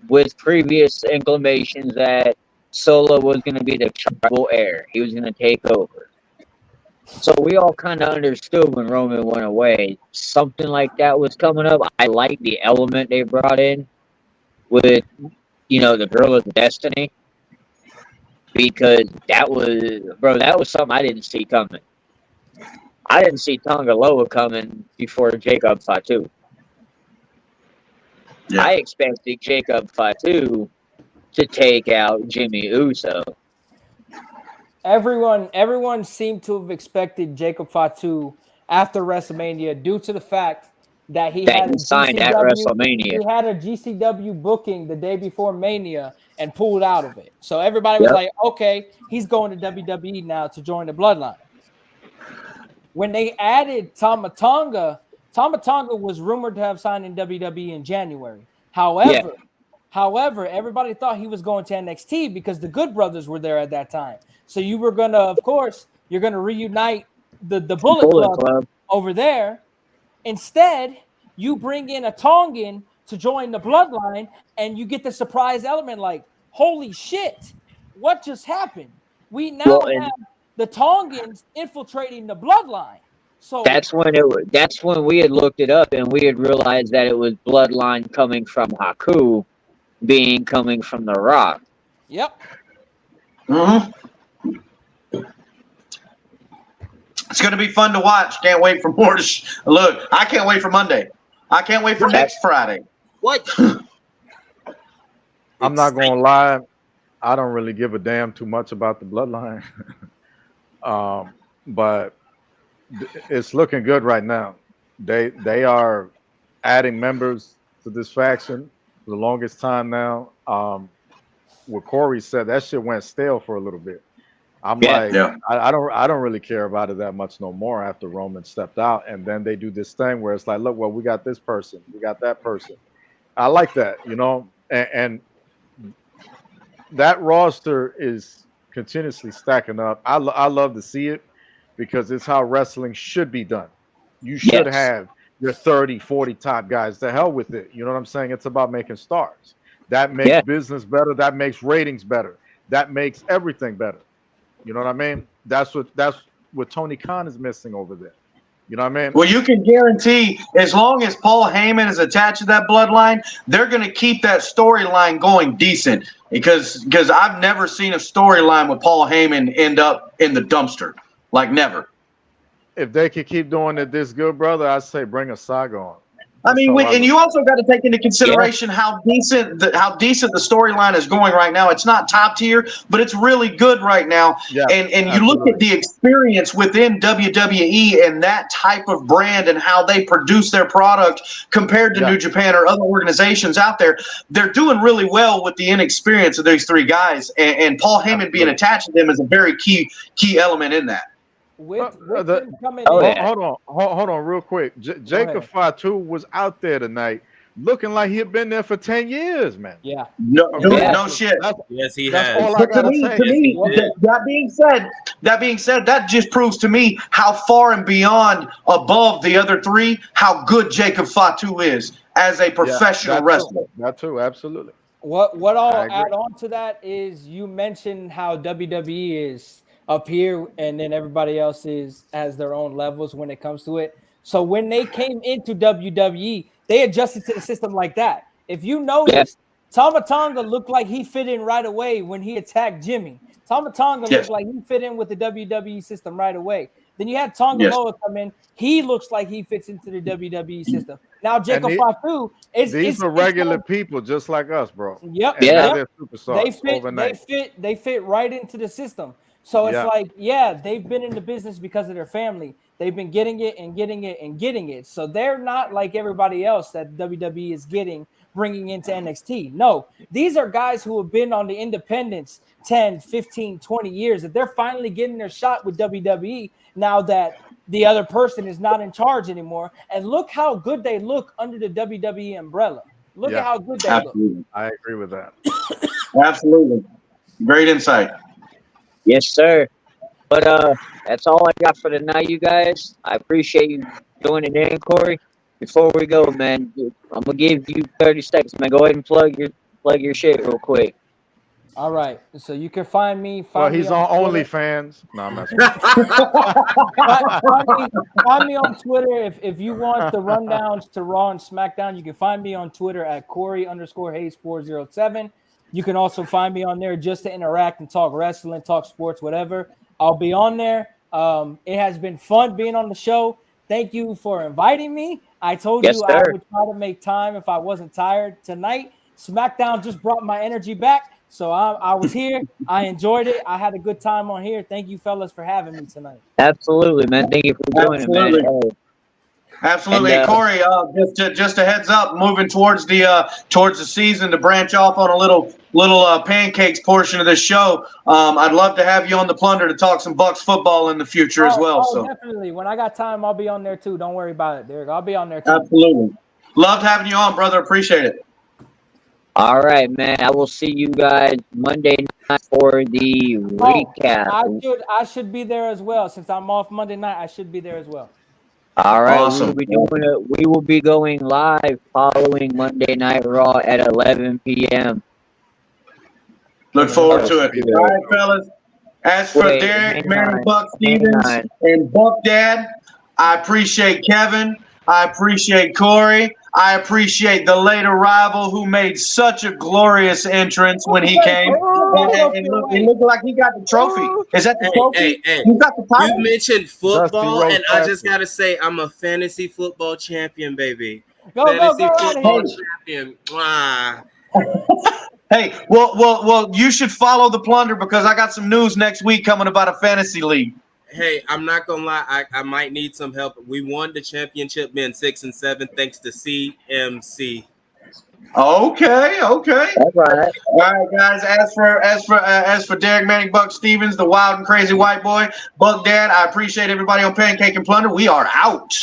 with previous inclinations that Solo was going to be the tribal heir. He was going to take over. So we all kind of understood when Roman went away, something like that was coming up. I like the element they brought in with, the Girl of Destiny, because that was something I didn't see coming. I didn't see Tonga Loa coming before Jacob Fatu. Yeah. I expected Jacob Fatu to take out Jimmy Uso. Everyone seemed to have expected Jacob Fatu after WrestleMania due to the fact that he signed at WrestleMania. He had a GCW booking the day before Mania and pulled out of it. So everybody was like, okay, he's going to WWE now to join the bloodline. When they added Tama Tonga was rumored to have signed in WWE in January. However, everybody thought he was going to NXT because the Good Brothers were there at that time. So you were going to, of course, you're going to reunite the Bullet Club over there. Instead, you bring in a Tongan to join the bloodline, and you get the surprise element like, holy shit, what just happened? We now have the Tongans infiltrating the bloodline. So that's when we had looked it up and we had realized that it was bloodline coming from Haku coming from The Rock. Yep. Mm-hmm. It's going to be fun to watch. Can't wait for more to look. I can't wait for Monday. I can't wait for next Friday. What? I'm not going to lie. I don't really give a damn too much about the bloodline. But it's looking good right now. They are adding members to this faction for the longest time now. What Corey said, that shit went stale for a little bit. I'm Yeah. like, Yeah. I don't really care about it that much no more after Roman stepped out. And then they do this thing where it's like, look, well, we got this person, we got that person. I like that, and that roster is continuously stacking up. I love to see it because it's how wrestling should be done. You should Yes. have your 30, 40 top guys. The hell with it. You know what I'm saying? It's about making stars. That makes Yeah. business better. That makes ratings better. That makes everything better. You know what I mean? That's what Tony Khan is missing over there. You know what I mean? Well, you can guarantee as long as Paul Heyman is attached to that bloodline, they're going to keep that storyline going decent because I've never seen a storyline with Paul Heyman end up in the dumpster. Like never. If they could keep doing it this good, brother, I say bring a saga on. I mean, That's how I and look. you also got to take into consideration how decent the storyline is going right now. It's not top tier, but it's really good right now. Yeah, And you look at absolutely. the experience within WWE and that type of brand and how they produce their product compared to Yeah. New Japan or other organizations out there. They're doing really well with the inexperience of these three guys, and Paul Heyman being Absolutely. attached to them is a very key element in that. With the- them coming Oh, in, yeah. Hold on, real quick. Jacob Fatu was out there tonight, looking like he had been there for 10 years, man. yeah. No, Yeah. no shit. Yes, he That's has. all I But gotta say. Yes, he did. that being said, that just proves to me how far and beyond above the other three, how good Jacob Fatu is as a professional that wrestler. That too, absolutely. What I I'll agree. add on to that is you mentioned how WWE is up here and then everybody else has their own levels when it comes to it. So when they came into WWE, they adjusted to the system like that. If you notice, Tama Tonga looked like he fit in right away when he attacked Jimmy. Tama Tonga Yes. looked like he fit in with the WWE system right away. Then you had Tonga Yes. Loa come in. He looks like he fits into the WWE system. Now Jacob the- Fatu is These are regular people just like us, bro. Yep. And Yeah. now Yep. they're superstars overnight. They fit right into the system. So it's Yeah. like, yeah, they've been in the business because of their family. They've been getting it and getting it and getting it. So they're not like everybody else that WWE is getting, bringing into NXT. No, these are guys who have been on the independents 10, 15, 20 years. That they're finally getting their shot with WWE now that the other person is not in charge anymore. And look how good they look under the WWE umbrella. Look Yeah. at how good they look. Absolutely. I agree with that. Absolutely. Great insight. Yes, sir. But that's all I got for tonight, you guys. I appreciate you joining in, Corey. Before we go, man, I'm gonna give you 30 seconds, man. Go ahead and plug your shit real quick. All right. So you can find me. Well, Find he's me on Twitter. OnlyFans. No, I'm not. Find me on Twitter if you want the rundowns to Raw and SmackDown. You can find me on Twitter at Corey_Hayes407. You can also find me on there just to interact and talk wrestling, talk sports, whatever. I'll be on there. It has been fun being on the show. Thank you for inviting me. I told Yes, you sir. I would try to make time if I wasn't tired tonight. SmackDown just brought my energy back. So I was here. I enjoyed it. I had a good time on here. Thank you, fellas, for having me tonight. Absolutely, man. Thank you for doing it, man. Absolutely. Absolutely, And, Corey. Just a heads up, moving towards the season to branch off on a little pancakes portion of this show. I'd love to have you on the Plunder to talk some Bucks football in the future as well. So Definitely. When I got time, I'll be on there too. Don't worry about it, Derek. I'll be on there too. absolutely, loved having you on, brother. Appreciate it. all right, man. I will see you guys Monday night for the recap. I should be there as well. Since I'm off Monday night, I should be there as well. All right, Awesome. we will be going live following Monday Night Raw at 11 p.m. Look forward to it. All right, fellas. As for Wait, Derek, hang on. ManicBuc Stevens, Hang on. and BucDad, I appreciate Kevin. I appreciate Corey. I appreciate the late arrival who made such a glorious entrance when he came. And looked like he got the trophy. Is that the trophy? Hey. You got the You title? mentioned football, Dusty and I just Rhodes gotta say, I'm a fantasy football champion, baby. Go Fantasy out of football here. champion. Mwah. Hey, well, you should follow the Plunder because I got some news next week coming about a fantasy league. Hey, I'm not gonna lie, I might need some help. We won the championship being 6 and 7 thanks to CMC. Okay. All right. All right, guys. As for Derek ManicBuc Stevens, the wild and crazy white boy, BucDad, I appreciate everybody on Pancake and Plunder. We are out.